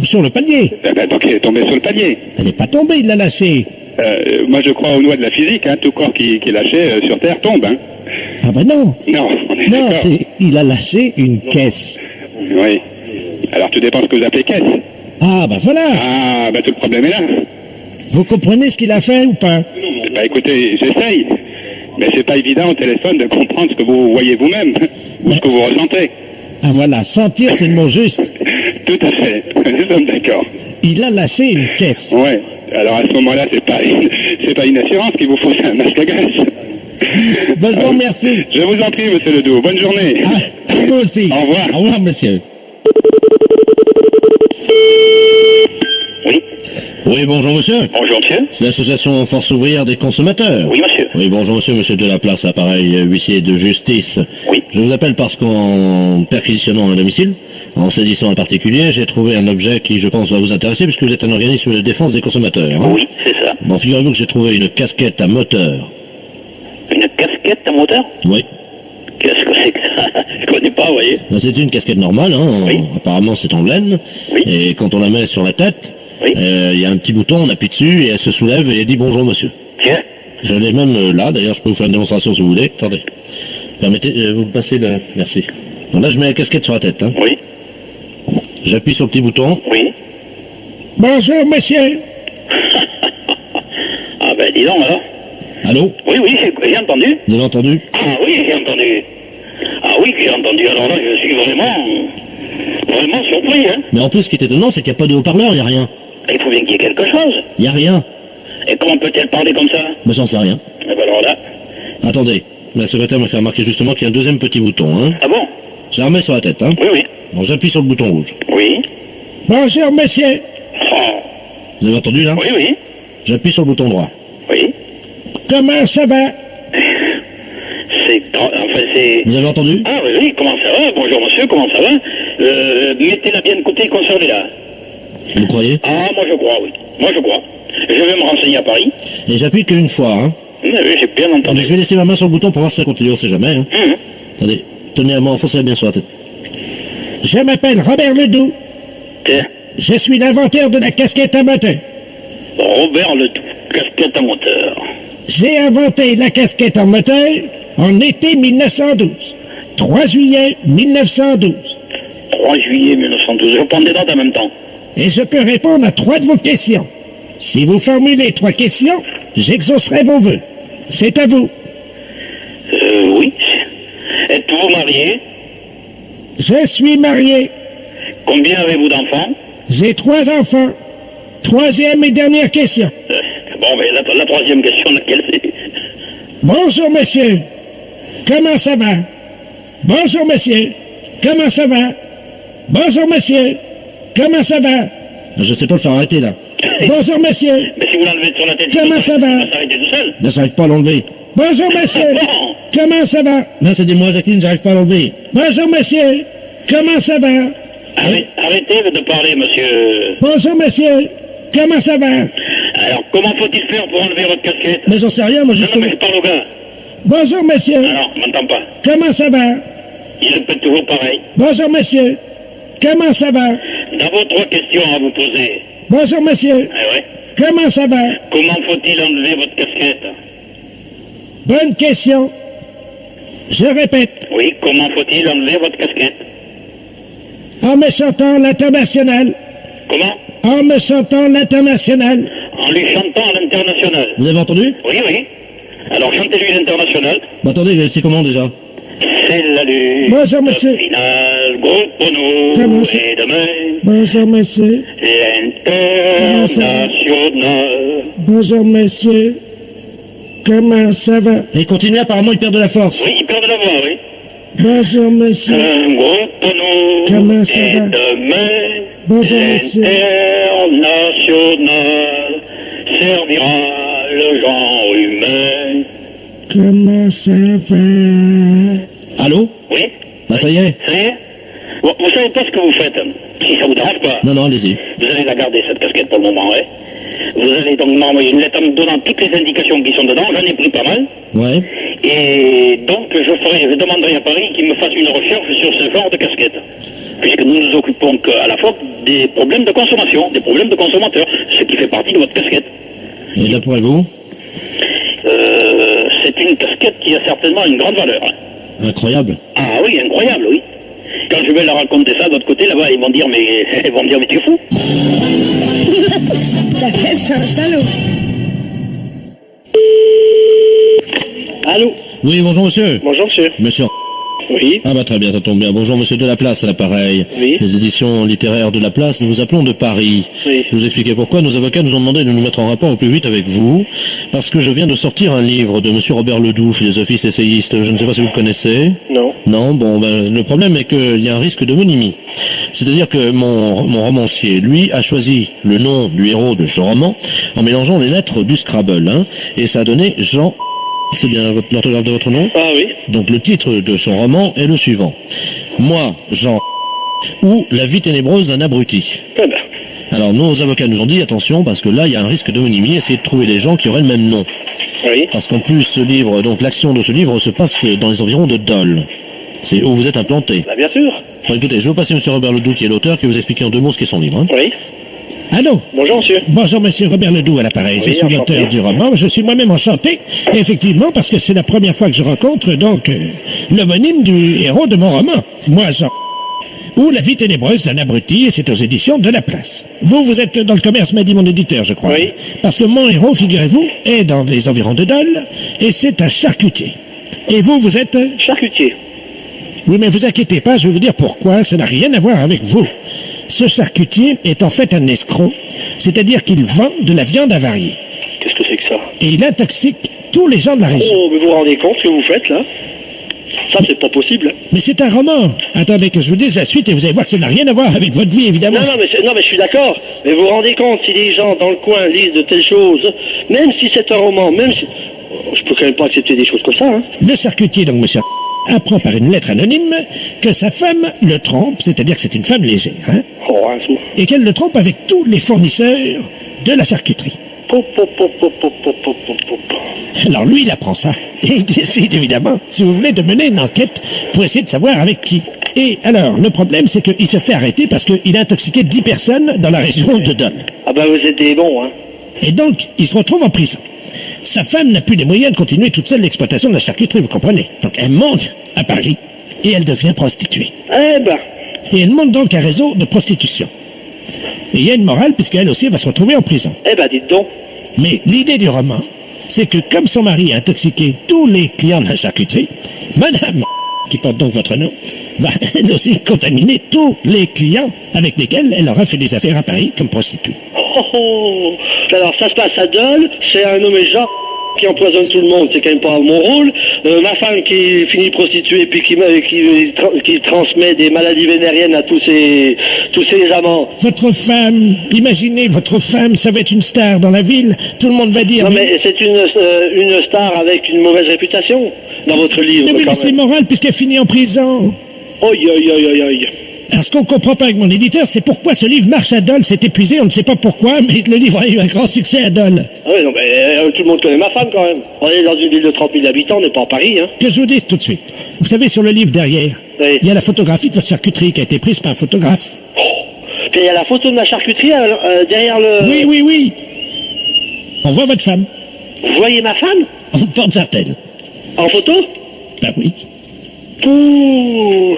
sur le palier. Eh ben, donc elle est tombée sur le palier. Elle n'est pas tombée, il l'a lâchée. Moi, je crois aux lois de la physique. Hein. Tout corps qui est lâché sur terre tombe. Hein. Ah ben non. Non, on est Non, d'accord. il a lâché une caisse. Oui. Alors, tout dépend ce que vous appelez caisse. Ah ben voilà. Ah, tout le problème est là. Vous comprenez ce qu'il a fait ou pas? Écoutez, j'essaye. Mais c'est pas évident au téléphone de comprendre ce que vous voyez vous-même. Ou ce que vous ressentez. Ah voilà, sentir, c'est le mot juste. Tout à fait. Nous sommes d'accord. Il a lâché une caisse. Ouais. Alors à ce moment-là, c'est pas une assurance qu'il vous faut, c'est un masque à gaz. Ben, je vous remercie. Je vous en prie, monsieur Ledoux. Bonne journée. Ah, à vous aussi. Au revoir. Au revoir, monsieur. Oui. Oui, bonjour monsieur. Bonjour monsieur. C'est l'association Force ouvrière des consommateurs. Oui monsieur. Oui, bonjour monsieur de la place, appareil huissier de justice. Oui. Je vous appelle parce qu'en perquisitionnant un domicile, en saisissant un particulier, j'ai trouvé un objet qui, je pense, va vous intéresser puisque vous êtes un organisme de défense des consommateurs. Hein. Oui, c'est ça. Bon, figurez-vous que j'ai trouvé une casquette à moteur. Une casquette à moteur? Oui. Qu'est-ce que c'est que ça? Je connais pas, vous voyez. Ben, c'est une casquette normale, hein. Oui. Apparemment c'est en laine. Oui. Et quand on la met sur la tête, Oui. il y a un petit bouton, on appuie dessus et elle se soulève et elle dit bonjour monsieur. Tiens. Je l'ai même là, d'ailleurs je peux vous faire une démonstration si vous voulez. Attendez. Permettez, vous me passez le... Merci. Donc là je mets la casquette sur la tête. Hein. Oui. J'appuie sur le petit bouton. Oui. Bonjour, monsieur. Ah ben dis donc alors. Allô? Oui, j'ai entendu. Vous avez entendu? Ah oui, j'ai entendu. Ah oui, j'ai entendu. Alors là, je suis vraiment surpris, hein. Mais en plus ce qui est étonnant c'est qu'il n'y a pas de haut-parleur, il n'y a rien. Il faut bien qu'il y ait quelque chose. Il n'y a rien. Et comment peut-elle parler comme ça? Ben j'en sais rien. Eh ben alors là. Attendez. La secrétaire m'a fait remarquer justement qu'il y a un deuxième petit bouton. Hein. Ah bon? Je la remets sur la tête. Hein. Oui, oui. Bon, j'appuie sur le bouton rouge. Oui. Bonjour, monsieur. Oh. Vous avez entendu là? Oui, oui. J'appuie sur le bouton droit. Oui. Comment ça va? C'est... Vous avez entendu? Ah oui, oui, comment ça va? Bonjour monsieur, comment ça va? Mettez-la bien de côté et conservez-la. Vous croyez? Ah, moi je crois, oui. Moi je crois. Je vais me renseigner à Paris. Et j'appuie qu'une fois. Hein. Oui, j'ai bien Attendez, entendu. je vais laisser ma main sur le bouton pour voir si ça continue, on sait jamais. Hein. Hum. Attendez, tenez à moi, enfoncez-la bien sur la tête. Je m'appelle Robert Ledoux. Tiens, Je suis l'inventeur de la casquette à moteur. Robert Ledoux, casquette à moteur. J'ai inventé la casquette en moteur en été 1912. 3 juillet 1912. 3 juillet 1912. Je prends des dates en même temps. Et je peux répondre à 3 de vos questions. Si vous formulez 3 questions, j'exaucerai vos vœux. C'est à vous. Oui. Êtes-vous marié? Je suis marié. Combien avez-vous d'enfants? J'ai 3 enfants. 3e et dernière question. Bon, mais la troisième question, laquelle c'est? Bonjour, monsieur. Comment ça va? Bonjour, monsieur. Comment ça va? Bonjour, monsieur. Comment ça va? Je sais pas le faire arrêter, là. Bonjour, monsieur. Mais si vous l'enlevez sur la tête, Comment ça va? il va s'arrêter tout seul. Là, j'arrive pas à l'enlever. Bonjour, monsieur. Bon. Comment ça va? Là, c'est des mots, Jacqueline, j'arrive pas à l'enlever. Bonjour, monsieur. Comment ça va? Arrêtez de parler, monsieur. Bonjour, monsieur. Comment ça va? Alors, comment faut-il faire pour enlever votre casquette? Mais j'en sais rien, moi, Non, juste... mais je parle au gars. Bonjour, monsieur. Alors, on m'entend pas. Comment ça va? Il répète toujours pareil. Bonjour, monsieur. Comment ça va? Dans vos 3 questions à vous poser. Bonjour, monsieur. Ah ouais. Comment ça va? Comment faut-il enlever votre casquette? Bonne question. Je répète. Oui, comment faut-il enlever votre casquette? En me chantant l'international. Comment? En me chantant l'international. En lui chantant à l'international. Vous avez entendu? Oui, oui. Alors, chantez-lui l'international. Bah, attendez, c'est comment, déjà? C'est la lutte Bonjour, monsieur. finale, groupe pour nous, Comment ça? et demain, Bonjour, monsieur. l'international. Bonjour, monsieur. Comment ça va? Et continuez, apparemment, il perd de la force. Oui, il perd de la voix, oui. Bonjour, monsieur. Un groupe pour nous, Comment ça et va? demain, Bonjour, monsieur. l'international servira le genre humain. Comment ça va? Allô? Oui, Bah, ça y est. ça y est. Bon, vous savez pas ce que vous faites, hein. Si ça vous dérange pas. Non, non, allez-y. Vous allez la garder, cette casquette, pour le moment, hein. Vous allez donc m'envoyer une lettre en me donnant toutes les indications qui sont dedans. J'en ai pris pas mal. Ouais. Et donc, je demanderai à Paris qu'il me fasse une recherche sur ce genre de casquette. Puisque nous nous occupons à la fois des problèmes de consommation, des problèmes de consommateurs, ce qui fait partie de votre casquette. Et d'après vous? C'est une casquette qui a certainement une grande valeur, hein. Incroyable. Ah oui, incroyable, oui. Quand je vais leur raconter ça de l'autre côté, là-bas, ils vont dire, mais t'es fou. Allô? Oui, bonjour, monsieur. Bonjour, monsieur. Monsieur... Oui. Ah bah très bien, ça tombe bien. Bonjour monsieur de la Place à l'appareil. Oui. Les éditions littéraires de la Place, nous vous appelons de Paris. Oui. Je vous expliquer pourquoi. Nos avocats nous ont demandé de nous mettre en rapport au plus vite avec vous, parce que je viens de sortir un livre de monsieur Robert Ledoux, philosophiste essayiste. Je ne sais pas si vous le connaissez. Non. Non, bon, ben, le problème est qu'il y a un risque de monimie. C'est-à-dire que mon romancier, lui, a choisi le nom du héros de ce roman en mélangeant les lettres du Scrabble, hein, et ça a donné Jean... C'est bien l'orthographe de votre nom? Ah oui. Donc le titre de son roman est le suivant. Moi, Jean, ou La vie ténébreuse d'un abruti. Eh ben. Alors nos avocats nous ont dit attention parce que là il y a un risque d'homonymie, essayez de trouver des gens qui auraient le même nom. Oui. Parce qu'en plus ce livre, donc l'action de ce livre se passe dans les environs de Dole. C'est où vous êtes implanté. Bah, bien sûr. Bon, écoutez, je vais vous passer monsieur Robert Ledoux qui est l'auteur, qui va vous expliquer en 2 mots ce qu'est son livre. Hein. Oui. Allô? Bonjour, monsieur. Bonjour, monsieur Robert Ledoux à l'appareil. Je Oui, suis enchanté. l'auteur du roman. Je suis moi-même enchanté, effectivement, parce que c'est la première fois que je rencontre, donc, l'homonyme du héros de mon roman. Moi, Jean. Ou La vie ténébreuse d'un abruti, et c'est aux éditions de la Place. Vous êtes dans le commerce, m'a dit mon éditeur, je crois. Oui. Parce que mon héros, figurez-vous, est dans les environs de Dole, et c'est un charcutier. Et vous êtes... Charcutier. Oui, mais vous inquiétez pas, je vais vous dire pourquoi, ça n'a rien à voir avec vous. Ce charcutier est en fait un escroc, c'est-à-dire qu'il vend de la viande avariée. Qu'est-ce que c'est que ça? Et il intoxique tous les gens de la région. Oh, mais vous vous rendez compte ce que vous faites, là? Ça, c'est pas possible. Mais c'est un roman. Attendez que je vous dise la suite et vous allez voir que ça n'a rien à voir avec votre vie, évidemment. Non, mais je suis d'accord. Mais vous vous rendez compte, si les gens dans le coin lisent de telles choses, même si c'est un roman, même si... Je peux quand même pas accepter des choses comme ça, hein. Le charcutier, donc monsieur, apprend par une lettre anonyme que sa femme le trompe, c'est-à-dire que c'est une femme légère, hein, Oh, un sou. et qu'elle le trompe avec tous les fournisseurs de la charcuterie. Pop, pop, pop, pop, pop, pop, pop, pop, pop. Alors lui, il apprend ça. Et il décide, évidemment, si vous voulez, de mener une enquête pour essayer de savoir avec qui. Et alors, le problème, c'est qu'il se fait arrêter parce qu'il a intoxiqué 10 personnes dans la région de Dole. Ah bah vous êtes des bons, hein. Et donc, il se retrouve en prison. Sa femme n'a plus les moyens de continuer toute seule l'exploitation de la charcuterie, vous comprenez. Donc elle monte à Paris et elle devient prostituée. Eh ben, Et elle monte donc un réseau de prostitution. Et il y a une morale, puisqu'elle aussi va se retrouver en prison. Eh ben, dites donc. Mais l'idée du roman, c'est que comme son mari a intoxiqué tous les clients de la charcuterie, Madame, qui porte donc votre nom, va elle aussi contaminer tous les clients avec lesquels elle aura fait des affaires à Paris comme prostituée. Alors, ça se passe à Dole, c'est un nommé Jean qui empoisonne tout le monde, c'est quand même pas mon rôle. Ma femme qui finit prostituée puis qui transmet des maladies vénériennes à tous ses amants. Votre femme, imaginez, votre femme, ça va être une star dans la ville, tout le monde va dire... Non mais c'est une star avec une mauvaise réputation dans votre livre. Mais quand c'est même. moral puisqu'elle finit en prison. Aïe. Alors, ce qu'on comprend pas avec mon éditeur, c'est pourquoi ce livre marche à Dole, c'est épuisé, on ne sait pas pourquoi, mais le livre a eu un grand succès à Dole. Ah oui, non mais tout le monde connaît ma femme quand même. On est dans une ville de 30 000 habitants, on n'est pas en Paris, hein. Que je vous dise tout de suite. Vous savez, sur le livre derrière, Oui. il y a la photographie de votre charcuterie qui a été prise par un photographe. Puis il y a la photo de ma charcuterie derrière le... Oui. On voit votre femme. Vous voyez ma femme En porte-sartelle. en photo? Bah oui. Ouh.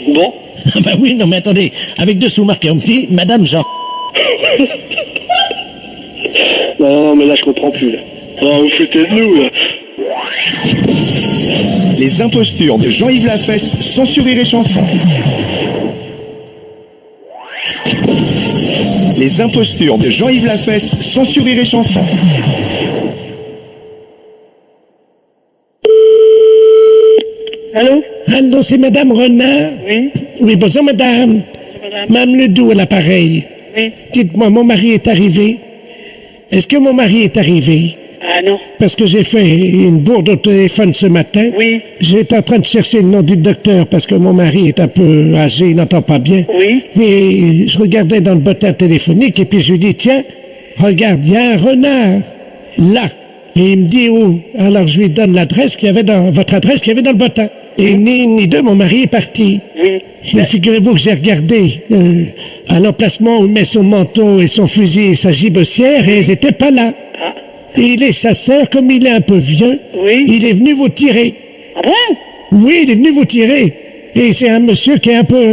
Bon. Ah bah oui, non mais attendez, avec dessous marqué en petit, Madame Jean. Non, mais là je comprends plus là. Oh, vous foutez de nous là. Les impostures de Jean-Yves Lafesse, sans sourire et chanson. Les impostures de Jean-Yves Lafesse, sans sourire et chanson. Allô? Allô, c'est Madame Renard? Oui, Oui, bonjour Madame. madame. Madame Ledoux à l'appareil. Oui. Dites-moi, mon mari est arrivé? Est-ce que mon mari est arrivé? Ah non. Parce que j'ai fait une bourde au téléphone ce matin. Oui. J'étais en train de chercher le nom du docteur parce que mon mari est un peu âgé, il n'entend pas bien. Oui. Et je regardais dans le bottin téléphonique et puis je lui dis, tiens, regarde, il y a un renard là. Et il me dit où? Alors je lui donne l'adresse qu'il y avait dans, votre adresse qu'il y avait dans le bottin. Et ni deux, mon mari est parti. Oui. Et figurez-vous que j'ai regardé à l'emplacement où il met son manteau et son fusil et sa gibecière et ils n'étaient pas là. Ah. Et il est chasseur, comme il est un peu vieux, Oui. il est venu vous tirer. Ah bon? Oui, il est venu vous tirer. Et c'est un monsieur qui est un peu,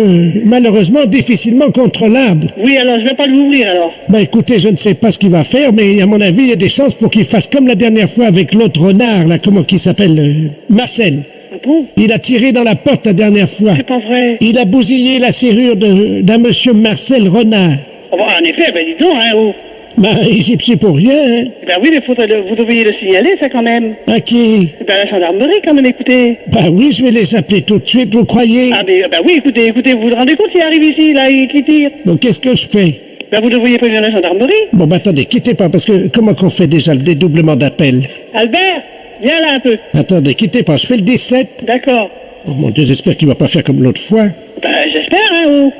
malheureusement, difficilement contrôlable. Oui, alors je vais pas l'ouvrir alors. Ben écoutez, je ne sais pas ce qu'il va faire, mais à mon avis, il y a des chances pour qu'il fasse comme la dernière fois avec l'autre renard, là, comment qu'il s'appelle, Marcel. Ah bon? Il a tiré dans la porte la dernière fois. C'est pas vrai. Il a bousillé la serrure d'un monsieur Marcel Renard. Oh, bah, en effet, ben dis donc, hein, oh. Ben, c'est pour rien, hein. Ben oui, mais vous devriez le signaler, ça quand même. À qui? Ben la gendarmerie quand même, écoutez. Ben oui, je vais les appeler tout de suite, vous croyez? Ah ben oui, écoutez, vous vous rendez compte, il arrive ici, là, qui tire. Donc qu'est-ce que je fais? Ben vous devriez prévenir la gendarmerie. Bon, ben attendez, quittez pas, parce que comment qu'on fait déjà le dédoublement d'appel? Albert, viens là un peu. Attendez, quittez pas, je fais le 17. D'accord. Oh mon Dieu, j'espère qu'il va pas faire comme l'autre fois. Ben j'espère, hein, oh.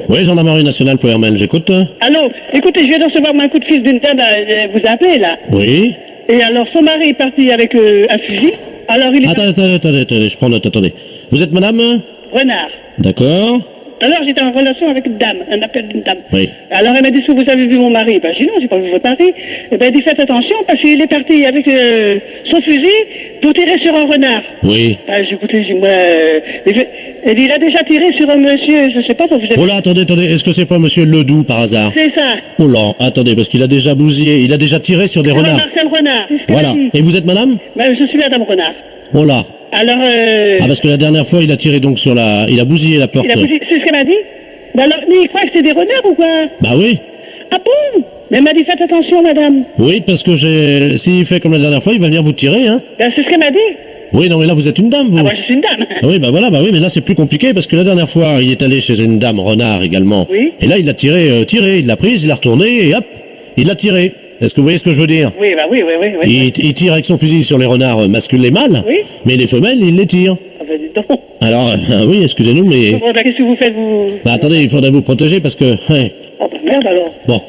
Oui, gendarmerie nationale pour Hermel, j'écoute. Allô, écoutez, je viens de recevoir un coup de fil d'une dame, vous appelez là. Oui. Et alors, son mari est parti avec un fusil. Alors, il est Attendez, je prends note, attendez. Vous êtes madame? renard. D'accord. Alors, j'étais en relation avec une dame, un appel d'une dame. Oui. Alors, elle m'a dit, est-ce que vous avez vu mon mari? Ben, j'ai dit, non, j'ai pas vu votre mari. Eh ben, elle dit, faites attention, parce qu'il est parti avec son fusil pour tirer sur un renard. Oui. Ben, j'ai écouté, j'ai dit, moi, il a déjà tiré sur un monsieur, je sais pas, vous avez... Oh là, attendez, est-ce que c'est pas monsieur Ledoux par hasard? C'est ça. Oh là, attendez, parce qu'il a déjà bousillé, il a déjà tiré sur des C'est renards. Marcel Renard. C'est ce qu'elle Voilà. a dit. Et vous êtes madame? Ben, je suis madame Renard. Oh là. Alors, Ah, parce que la dernière fois, il a tiré donc sur la... Il a bousillé la porte. c'est ce qu'elle m'a dit? Ben alors, mais il croit que c'est des renards ou quoi? Bah oui. Ah bon? Mais elle m'a dit, faites attention, madame. Oui, parce que s'il fait comme la dernière fois, il va venir vous tirer, hein. Ben, c'est ce qu'elle m'a dit. Oui, non, mais là, vous êtes une dame, vous. Ah, moi, je suis une dame. Ah oui, bah voilà, bah oui, mais là, c'est plus compliqué, parce que la dernière fois, il est allé chez une dame renard également. Oui. Et là, il a tiré, il l'a prise, il l'a retournée, et hop, il l'a tiré. Est-ce que vous voyez ce que je veux dire? Oui, bah oui. Il tire avec son fusil sur les renards masculins et mâles, Oui. mais les femelles, il les tire. Ah, ben, dis donc. Alors, oui, excusez-nous, mais... Bon, ben, qu'est-ce que vous faites, vous? Bah attendez, il faudrait vous protéger, parce que... ouais. Oh, ben, merde, alors. Bon,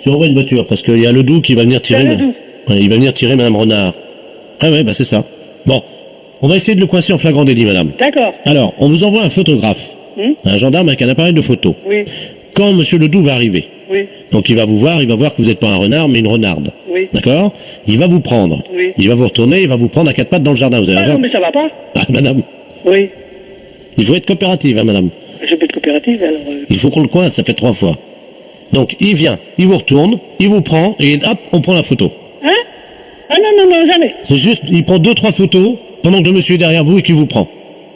je renvoie une voiture, parce qu'il y a Ledoux qui va venir tirer... C'est Ledoux. Ouais, il va venir tirer Madame Renard. Ah ouais, bah c'est ça. Bon, on va essayer de le coincer en flagrant délit, madame. D'accord. Alors, on vous envoie un photographe, un gendarme avec un appareil de photo. Oui, Quand Monsieur Ledoux va arriver, oui, donc il va vous voir que vous n'êtes pas un renard, mais une renarde. oui. D'accord? Il va vous prendre. Oui. Il va vous retourner, il va vous prendre à quatre pattes dans le jardin. Vous avez un Ah non, jardin? mais ça va pas. Ah, madame, Oui. il faut être coopérative, hein, madame. Je peux être coopérative, alors... Il faut qu'on le coince, ça fait 3 fois. Donc il vient, il vous retourne, il vous prend et hop, on prend la photo. Hein? Ah non, jamais. C'est juste, il prend 2-3 photos pendant que le monsieur est derrière vous et qu'il vous prend.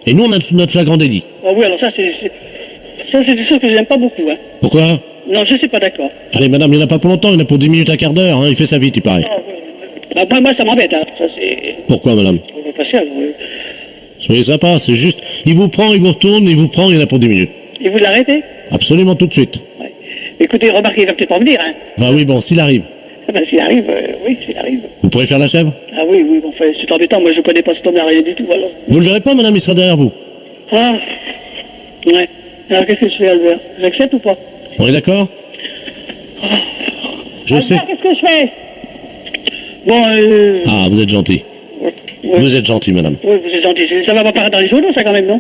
Et nous, on a notre flagrant délit. Ah oui, alors ça, c'est des choses que j'aime pas beaucoup. Hein. Pourquoi? Non, je suis pas d'accord. Allez, madame, il n'y en a pas pour longtemps, il y en a pour 10 minutes, un quart d'heure, hein, il fait sa vie, il paraît. Moi, ça m'embête. Hein. Ça, c'est... Pourquoi, madame? On va passer, alors, Soyez sympa, c'est juste, il vous prend, il vous retourne, il vous prend, il y en a pour 10 minutes. Et vous l'arrêtez? Absolument tout de suite. Ouais. Écoutez, remarquez, il va peut-être pas venir. Hein. Enfin oui, bon, s'il arrive. Ah ben, s'il arrive, oui, s'il arrive. Vous pourrez faire la chèvre? Ah oui, bon, enfin, c'est embêtant, moi je connais pas cet homme-là, rien du tout, alors. Vous le verrez pas, madame, il sera derrière vous. Ah, ouais. Alors qu'est-ce que je fais, Albert? J'accepte ou pas? On est d'accord? Je sais. Albert, qu'est-ce que je fais? Bon, Ah, vous êtes gentil. ouais. Vous êtes gentil, madame. Oui, vous êtes gentil. Ça va pas paraître dans les journaux, ça, quand même, non?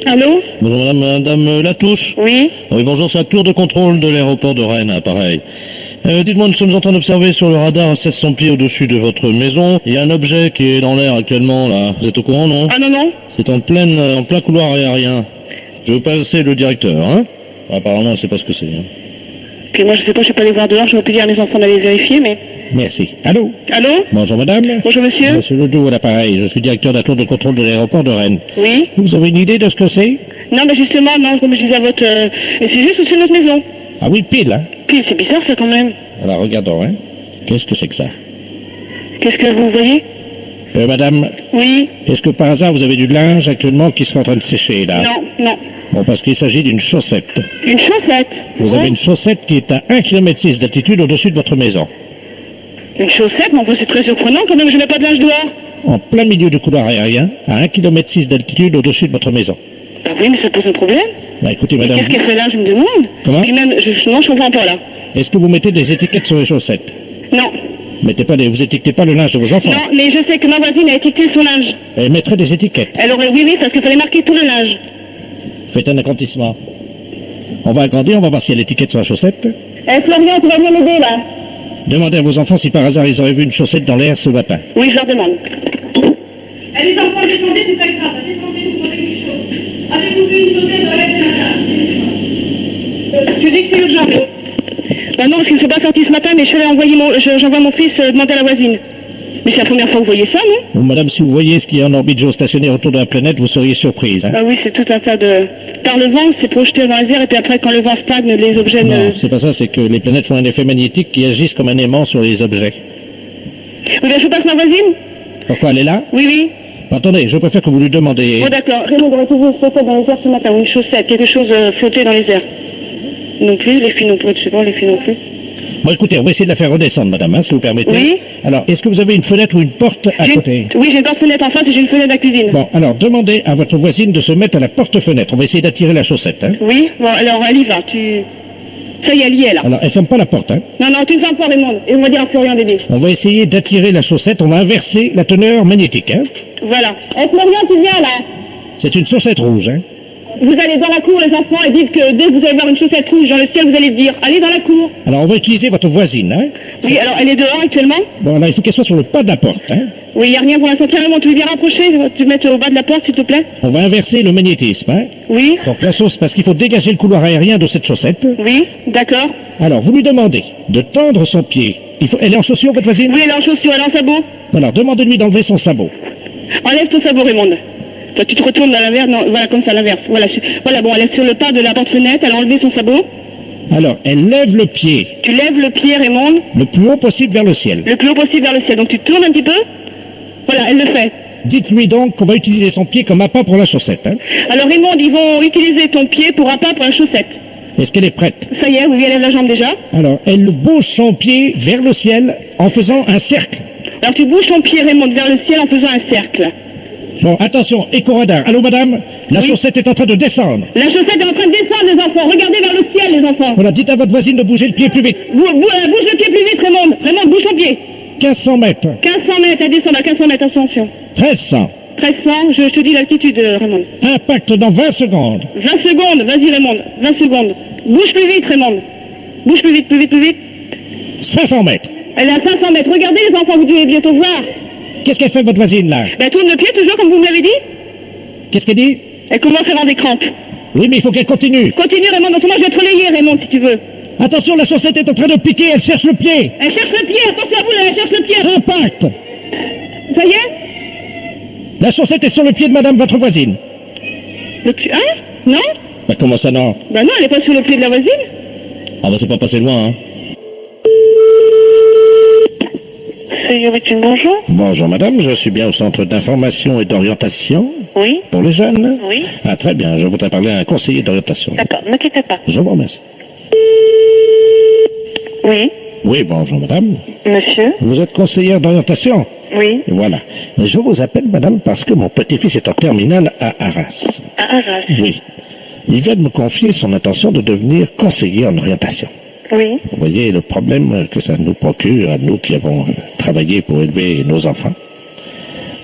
Allô? Bonjour, madame Latouche. Oui? Oui, bonjour, c'est la tour de contrôle de l'aéroport de Rennes, pareil. Dites-moi, nous sommes en train d'observer sur le radar à 700 pieds au-dessus de votre maison. Il y a un objet qui est dans l'air actuellement, là. Vous êtes au courant, non? Ah non? C'est en plein couloir aérien. Je vais vous passer le directeur, hein? Apparemment, je ne sais pas ce que c'est. Hein. Puis moi, je sais pas, je suis pas allé voir dehors, je vais plus dire à mes enfants d'aller vérifier, mais... Merci. Allô? Allô? Bonjour madame. Bonjour, monsieur? Monsieur Ledoux à l'appareil, je suis directeur de la tour de contrôle de l'aéroport de Rennes. Oui? Vous avez une idée de ce que c'est? Non, mais justement, non, comme je disais à votre... Mais c'est juste au-dessus de notre maison. Ah oui, pile, hein? Puis c'est bizarre, ça, quand même. Alors regardons, hein. Qu'est-ce que c'est que ça? Qu'est-ce que vous voyez? Madame, Oui? est-ce que par hasard vous avez du linge actuellement qui serait en train de sécher là? Non. Bon, parce qu'il s'agit d'une chaussette. Une chaussette? Vous avez une chaussette qui est à 1,6 km d'altitude au-dessus de votre maison. Une chaussette? Mais enfin, c'est très surprenant, quand même, je n'ai pas de linge dehors. En plein milieu du couloir aérien, à 1,6 km d'altitude au-dessus de votre maison. Ah oui, mais ça pose un problème. Bah écoutez Mais madame, qu'est-ce qu'elle fait là, je me demande? Comment? Puis même, non, je comprends pas, là. est-ce que vous mettez des étiquettes sur les chaussettes? Non. Vous étiquetez pas le linge de vos enfants? Non, mais je sais que ma voisine a étiqueté son linge. Elle mettrait des étiquettes. Elle aurait... Oui, parce qu'il fallait marquer tout le linge. Faites un agrandissement. On va agrandir, on va voir s'il y a l'étiquette sur la chaussette. Florian, tu vas venir m'aider, là? Demandez à vos enfants si par hasard ils auraient vu une chaussette dans l'air ce matin. Oui, je leur demande. Les enfants, descendez, c'est pas grave. Descendez, vous prenez quelque chose. Avez-vous vu une chaussette dans l'air ce matin? Tu dis que c'est urgent. Bah non, parce qu'ils ne sont pas sortis ce matin, mais j'envoie mon fils demander à la voisine. Mais c'est la première fois que vous voyez ça, non? Bon, madame, si vous voyez ce qui est en orbite géostationnaire autour de la planète, vous seriez surprise. Hein? Ah oui, c'est tout un tas de... Par le vent, c'est projeté dans les airs, et puis après, quand le vent stagne, les objets Non, c'est pas ça, c'est que les planètes font un effet magnétique qui agissent comme un aimant sur les objets. Oui, bien, je passe ma voisine? Pourquoi elle est là? Oui. Attendez, je préfère que vous lui demandiez... Oh d'accord, Raymond aurait trouvé une chaussette dans les airs ce matin, ou une chaussette, quelque chose flotté dans les airs. Non plus, les filles non plus, je sais pas, les filles non plus. Bon, écoutez, on va essayer de la faire redescendre, madame, hein, si vous permettez. Oui. Alors, est-ce que vous avez une fenêtre ou une porte à côté? Oui, j'ai une porte-fenêtre en face et j'ai une fenêtre à la cuisine. Bon, alors, demandez à votre voisine de se mettre à la porte-fenêtre. On va essayer d'attirer la chaussette, hein. Oui, bon, alors elle y va, Ça y est, elle y est, là. Alors, elle ferme pas la porte, hein. Non, tu ne fermes pas, Raymond, et on va dire à Florian d'aider. On va essayer d'attirer la chaussette, on va inverser la teneur magnétique, hein. Voilà. Florian, tu viens, là. C'est une chaussette rouge, hein. Vous allez dans la cour, les enfants, et dites que dès que vous allez voir une chaussette rouge dans le ciel, vous allez dire, allez dans la cour. Alors, on va utiliser votre voisine, hein. Oui, alors elle est dehors actuellement? Bon, alors, il faut qu'elle soit sur le pas de la porte, hein. Oui, il n'y a rien pour l'instant. Tiens, Raymond, tu veux bien rapprocher, tu mettre au bas de la porte, s'il te plaît? On va inverser le magnétisme, hein. Oui. Donc, la sauce, parce qu'il faut dégager le couloir aérien de cette chaussette. Oui, d'accord. Alors, vous lui demandez de tendre son pied. Elle est en chaussure, votre voisine? Oui, elle est en chaussure, elle est en sabot. Alors, demandez-lui d'enlever son sabot. Enlève ton sabot, Raymond. Toi, tu te retournes à l'inverse, non, voilà, comme ça, à l'inverse. Voilà, bon, elle est sur le pas de la porte-fenêtre, elle a enlevé son sabot. Alors, elle lève le pied. Tu lèves le pied, Raymond. Le plus haut possible vers le ciel. Le plus haut possible vers le ciel. Donc tu tournes un petit peu. Voilà, elle le fait. Dites-lui donc qu'on va utiliser son pied comme appât pour la chaussette, hein. Alors Raymond, ils vont utiliser ton pied pour appât pour la chaussette. Est-ce qu'elle est prête? Ça y est, oui, elle lève la jambe déjà. Alors, elle bouge son pied vers le ciel en faisant un cercle. Alors tu bouges ton pied, Raymond, vers le ciel en faisant un cercle. Bon, attention, éco-radar. Allô, madame? La chaussette est en train de descendre. La chaussette est en train de descendre, les enfants. Regardez vers le ciel, les enfants. Voilà, dites à votre voisine de bouger le pied plus vite. Bouge le pied plus vite, Raymond. Raymond, bouge ton pied. 1500 mètres. 1500 mètres, elle descend à 1500 mètres, attention. 1300. 1300, je te dis l'altitude, Raymond. Impact dans 20 secondes. 20 secondes, vas-y, Raymond. 20 secondes. Bouge plus vite, Raymond. Bouge plus vite, plus vite, plus vite. 500 mètres. Elle est à 500 mètres. Regardez, les enfants, vous devez bientôt voir. Qu'est-ce qu'elle fait, votre voisine, là? Ben, tourne le pied, toujours, comme vous me l'avez dit. Qu'est-ce qu'elle dit? Elle commence à avoir des crampes. Oui, mais il faut qu'elle continue. Continue, Raymond. Donc moi, je vais te relayer, Raymond, si tu veux. Attention, la chaussette est en train de piquer, elle cherche le pied. Elle cherche le pied. Attention à vous, là, elle cherche le pied. Impact. Ça y est? La chaussette est sur le pied de madame, votre voisine. Le pied... Hein? Non? Bah comment ça non? Bah non, elle est pas sur le pied de la voisine. Ah bah c'est pas passé loin, hein. Bonjour. Bonjour madame, je suis bien au centre d'information et d'orientation Oui, pour les jeunes. oui. Ah très bien, je voudrais parler à un conseiller d'orientation. D'accord, ne quittez pas. Je vous remercie. Oui, Oui, bonjour madame. monsieur. Vous êtes conseillère d'orientation? Oui, Voilà. Je vous appelle madame parce que mon petit-fils est en terminale à Arras. à Arras. Oui. Il vient de me confier son intention de devenir conseiller en orientation. Oui. Vous voyez le problème que ça nous procure à nous qui avons travaillé pour élever nos enfants.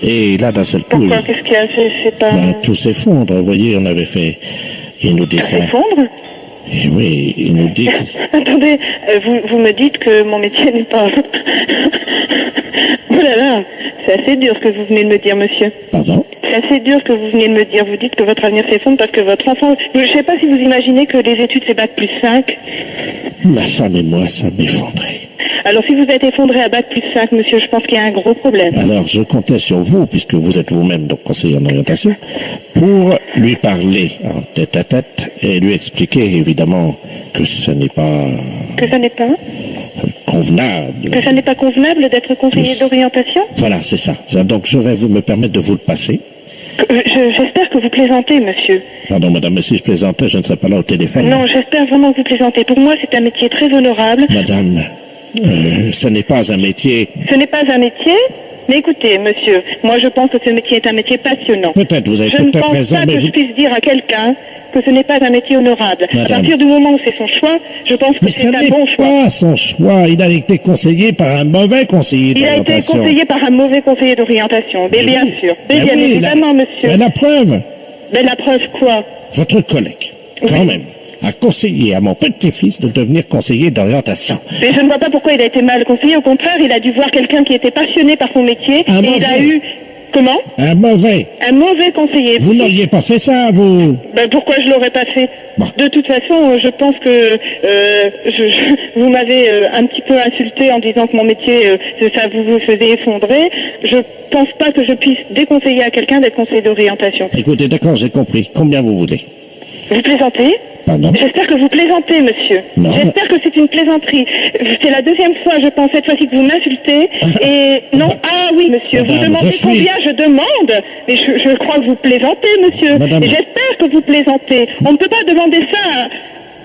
Et là, d'un seul coup, Pourquoi? Qu'est-ce qu'il y a? C'est pas... tout s'effondre. Vous voyez, on avait fait... Il nous dit Ça ça. s'effondre? Et oui, il nous dit... Attendez, vous me dites que mon métier n'est pas... Oh là là, c'est assez dur ce que vous venez de me dire, monsieur. Pardon? C'est assez dur ce que vous venez de me dire. Vous dites que votre avenir s'effondre parce que votre enfant... Je ne sais pas si vous imaginez que les études, c'est bac plus 5. Ma femme et moi, ça m'effondrait. Alors si vous êtes effondré à bac plus 5, monsieur, je pense qu'il y a un gros problème. Alors, je comptais sur vous, puisque vous êtes vous-même donc conseiller en orientation, pour lui parler en tête à tête et lui expliquer évidemment que ce n'est pas Que ça n'est pas... convenable. Que ça n'est pas convenable d'être conseiller Oui. d'orientation? Voilà, c'est ça. Donc, je vais me permettre de vous le passer. J'espère que vous plaisantez, monsieur. Pardon, madame, mais si je plaisantais, je ne serais pas là au téléphone. Non, j'espère vraiment que vous plaisantez. Pour moi, c'est un métier très honorable. Madame, ce n'est pas un métier... Ce n'est pas un métier, mais écoutez, monsieur, moi je pense que ce métier est un métier passionnant. Peut-être, vous avez Je ne peut-être pense raison, pas mais que vous... je puisse dire à quelqu'un que ce n'est pas un métier honorable. À Madame. partir du moment où c'est son choix, je pense que Mais ce c'est un n'est bon choix. pas son choix. Il a été conseillé par un mauvais conseiller Il a été d'orientation. conseillé par un mauvais conseiller d'orientation. Mais bien sûr. Mais Ben bien oui, évidemment, monsieur. Mais la preuve, Mais la preuve quoi? votre collègue, quand même, a conseillé à mon petit-fils de devenir conseiller d'orientation. Mais je ne vois pas pourquoi il a été mal conseillé. Au contraire, il a dû voir quelqu'un qui était passionné par son métier. Un Et il a mauvais. eu... Comment? Un mauvais. Un mauvais conseiller. Vous n'auriez pas fait ça, vous. Ben, pourquoi je l'aurais pas fait? Bon. De toute façon, je pense que vous m'avez un petit peu insulté en disant que mon métier, ça vous faisait effondrer. Je pense pas que je puisse déconseiller à quelqu'un d'être conseiller d'orientation. Écoutez, d'accord, j'ai compris. Combien vous voulez? Vous plaisantez? Pardon? J'espère que vous plaisantez, monsieur. Non. J'espère que c'est une plaisanterie. C'est la deuxième fois, je pense, cette fois-ci que vous m'insultez. Et non, ah oui, monsieur, vous Madame, demandez je suis- combien je demande. Mais je crois que vous plaisantez, monsieur. Madame. Et j'espère que vous plaisantez. On ne peut pas demander ça.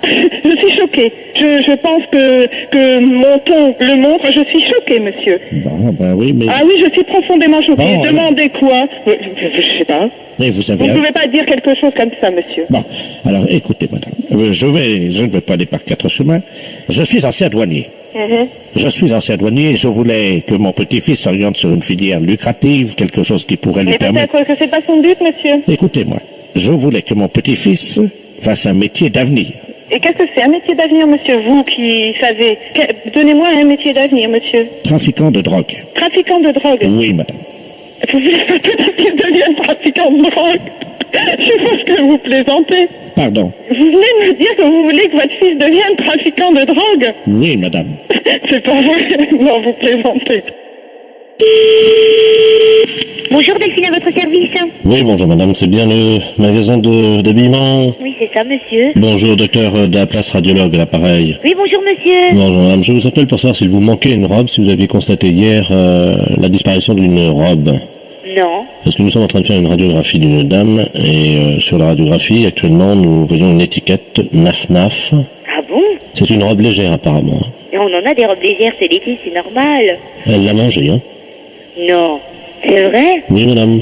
Je suis choquée. Je pense que mon ton le montre. Je suis choquée, monsieur. Bon, ben oui, mais... Ah oui, je suis profondément choquée. Bon, Demandez quoi? Je sais pas. mais vous Vous savez... ne pouvez pas dire quelque chose comme ça, monsieur. Bon, alors écoutez, madame, je ne vais pas aller par quatre chemins. Je suis ancien douanier. Mhm. Je suis ancien douanier et je voulais que mon petit-fils s'oriente sur une filière lucrative, quelque chose qui pourrait lui Mais permettre... peut-être que c'est pas son but, monsieur. Écoutez-moi, je voulais que mon petit-fils fasse un métier d'avenir. Et qu'est-ce que c'est un métier d'avenir, monsieur, vous qui savez? Donnez-moi un métier d'avenir, monsieur. Trafiquant de drogue. Trafiquant de drogue. Oui, madame. Vous voulez peut-être qu'il devienne trafiquant de drogue? Je pense que vous plaisantez. Pardon. Vous venez de me dire que vous voulez que votre fils devienne trafiquant de drogue? Oui, madame. C'est pas vrai. Non, vous plaisantez. Bonjour Delphine, à votre service. Oui, bonjour madame, c'est bien le magasin d'habillement. Oui, c'est ça, monsieur. Bonjour, docteur de la place radiologue, l'appareil. Oui, bonjour monsieur. Bonjour madame, je vous appelle pour savoir s'il vous manquait une robe, si vous aviez constaté hier la disparition d'une robe. Non. Parce que nous sommes en train de faire une radiographie d'une dame, et sur la radiographie, actuellement, nous voyons une étiquette NAF-NAF. Ah bon? C'est une robe légère apparemment. Et on en a des robes légères, c'est l'été, c'est normal. Elle l'a mangée, hein? Non. C'est vrai? Oui madame.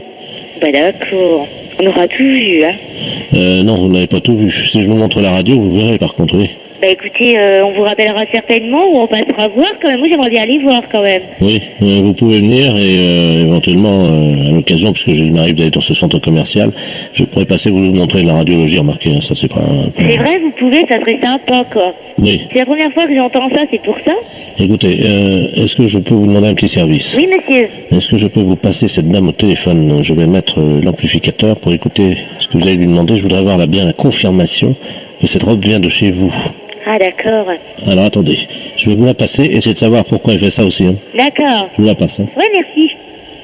Bah d'accord. On aura tout vu, hein. Non, vous n'avez pas tout vu. Si je vous montre la radio, vous verrez par contre, oui. Bah écoutez, on vous rappellera certainement ou on passera voir quand même. Moi j'aimerais bien aller voir quand même. Oui, vous pouvez venir et éventuellement, à l'occasion, puisque il m'arrive d'aller dans ce centre commercial, je pourrais passer vous montrer la radiologie, remarquez, hein, ça c'est pas... C'est vrai, vous pouvez, ça serait sympa quoi. Oui. C'est la première fois que j'entends ça, c'est pour ça? Écoutez, est-ce que je peux vous demander un petit service? Oui monsieur. Est-ce que je peux vous passer cette dame au téléphone? Je vais mettre l'amplificateur pour écouter ce que vous allez lui demander. Je voudrais avoir bien la confirmation que cette robe vient de chez vous. Ah d'accord. Alors attendez, je vais vous la passer, essayez de savoir pourquoi elle fait ça aussi. Hein. D'accord. Je vous la passe. Hein. Ouais, merci.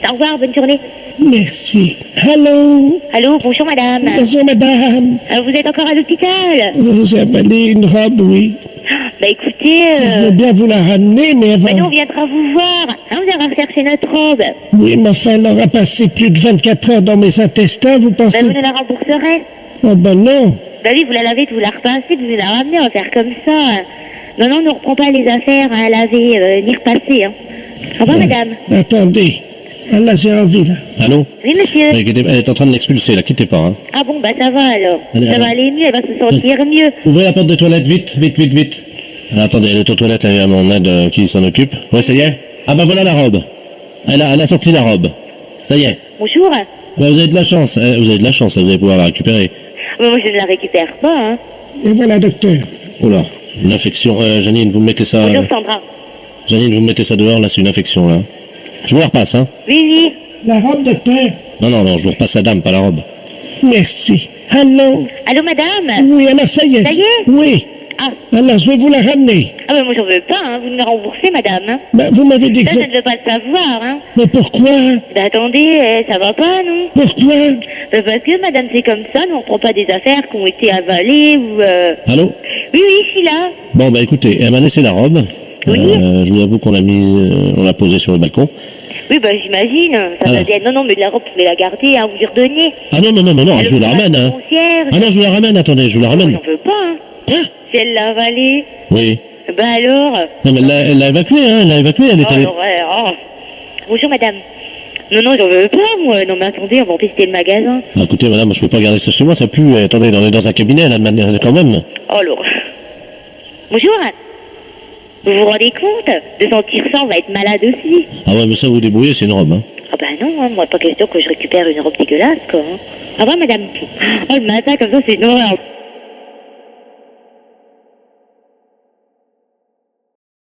Au revoir, bonne journée. Merci. Allô? Allô, bonjour madame. Bonjour, madame. Vous êtes encore à l'hôpital? J'ai avalé une robe, oui. Bah écoutez, Je veux bien vous la ramener, mais avant... bah nous on viendra vous voir. Hein, vous allez rechercher notre robe. Oui, mais enfin, elle aura passé plus de 24 heures dans mes intestins, vous pensez... Bah vous nous la rembourserez. Oh ben non. Bah oui, vous la lavez, vous la repassez, vous nous la ramenez, on va faire comme ça. Non, non, on ne reprend pas les affaires à laver ni repasser. Hein. Au revoir madame. Attendez. Ah, là, j'ai envie, là. Allô? Oui monsieur. Elle est en train de l'expulser, là, quittez pas. Hein. Ah bon, bah ça va alors. Allez, Ça allez. va aller mieux, elle va se sentir mieux. Ouvrez la porte des toilettes, vite, vite, vite, vite. Alors, attendez, elle est aux toilettes, il y a mon aide qui s'en occupe. Ouais, ça y est? Ah bah voilà la robe. Elle a sorti la robe. Ça y est. Bonjour. Bah, vous avez de la chance, vous avez de la chance, vous allez pouvoir la récupérer. Mais moi je ne la récupère pas. Hein. Et voilà, docteur. Oh là, une infection. Janine, vous me mettez ça... Bonjour Sandra. Janine, vous me mettez ça dehors, là, c'est une infection, là. Je vous la repasse, hein. Oui, oui. La robe, docteur. Non, je vous repasse la dame, pas la robe. Merci. Allô? Allô madame? Oui, alors ça y est. Ça y est? Oui. Ah. Alors, je vais vous la ramener. Ah bah moi j'en veux pas, hein. Vous me la remboursez madame. Hein. Ben, vous m'avez dit que... Ça, je ne veux pas le savoir. Hein. Mais pourquoi? Bah attendez, ça va pas non? Pourquoi? Bah, parce que madame c'est comme ça, nous on prend pas des affaires qui ont été avalées ou... Allô? Oui, oui, je suis là. Bon, bah écoutez, elle m'a laissé la robe. Oui. Je vous avoue qu'on l'a on l'a posée sur le balcon. Oui, bah j'imagine. Ça va bien. Non, non, mais de la robe, vous pouvez la garder, hein, vous lui redonnez. Ah non, Elle je vous la vous ramène. Hein. concierge. Ah non, je vous la ramène, attendez, je vous la ramène. J'en veux pas, hein. Quoi? Si elle l'a avalée. Oui. Bah alors. Non, mais elle l'a évacuée, hein, elle est allée... Ouais, oh. Bonjour madame. Non, j'en veux pas, moi. Non, mais attendez, on va empester le magasin. Ah, écoutez, madame, je peux pas garder ça chez moi, ça pue. Attendez, on est dans un cabinet, là, quand même. Oh, alors. Bonjour. Vous vous rendez compte? De sentir ça, on va être malade aussi. Ah ouais, mais ça, vous débrouillez, c'est une robe, hein. Ah bah non, hein, moi, pas question que je récupère une robe dégueulasse, quoi. Hein. Ah bah madame. Oh, le matin, comme ça, c'est une horreur.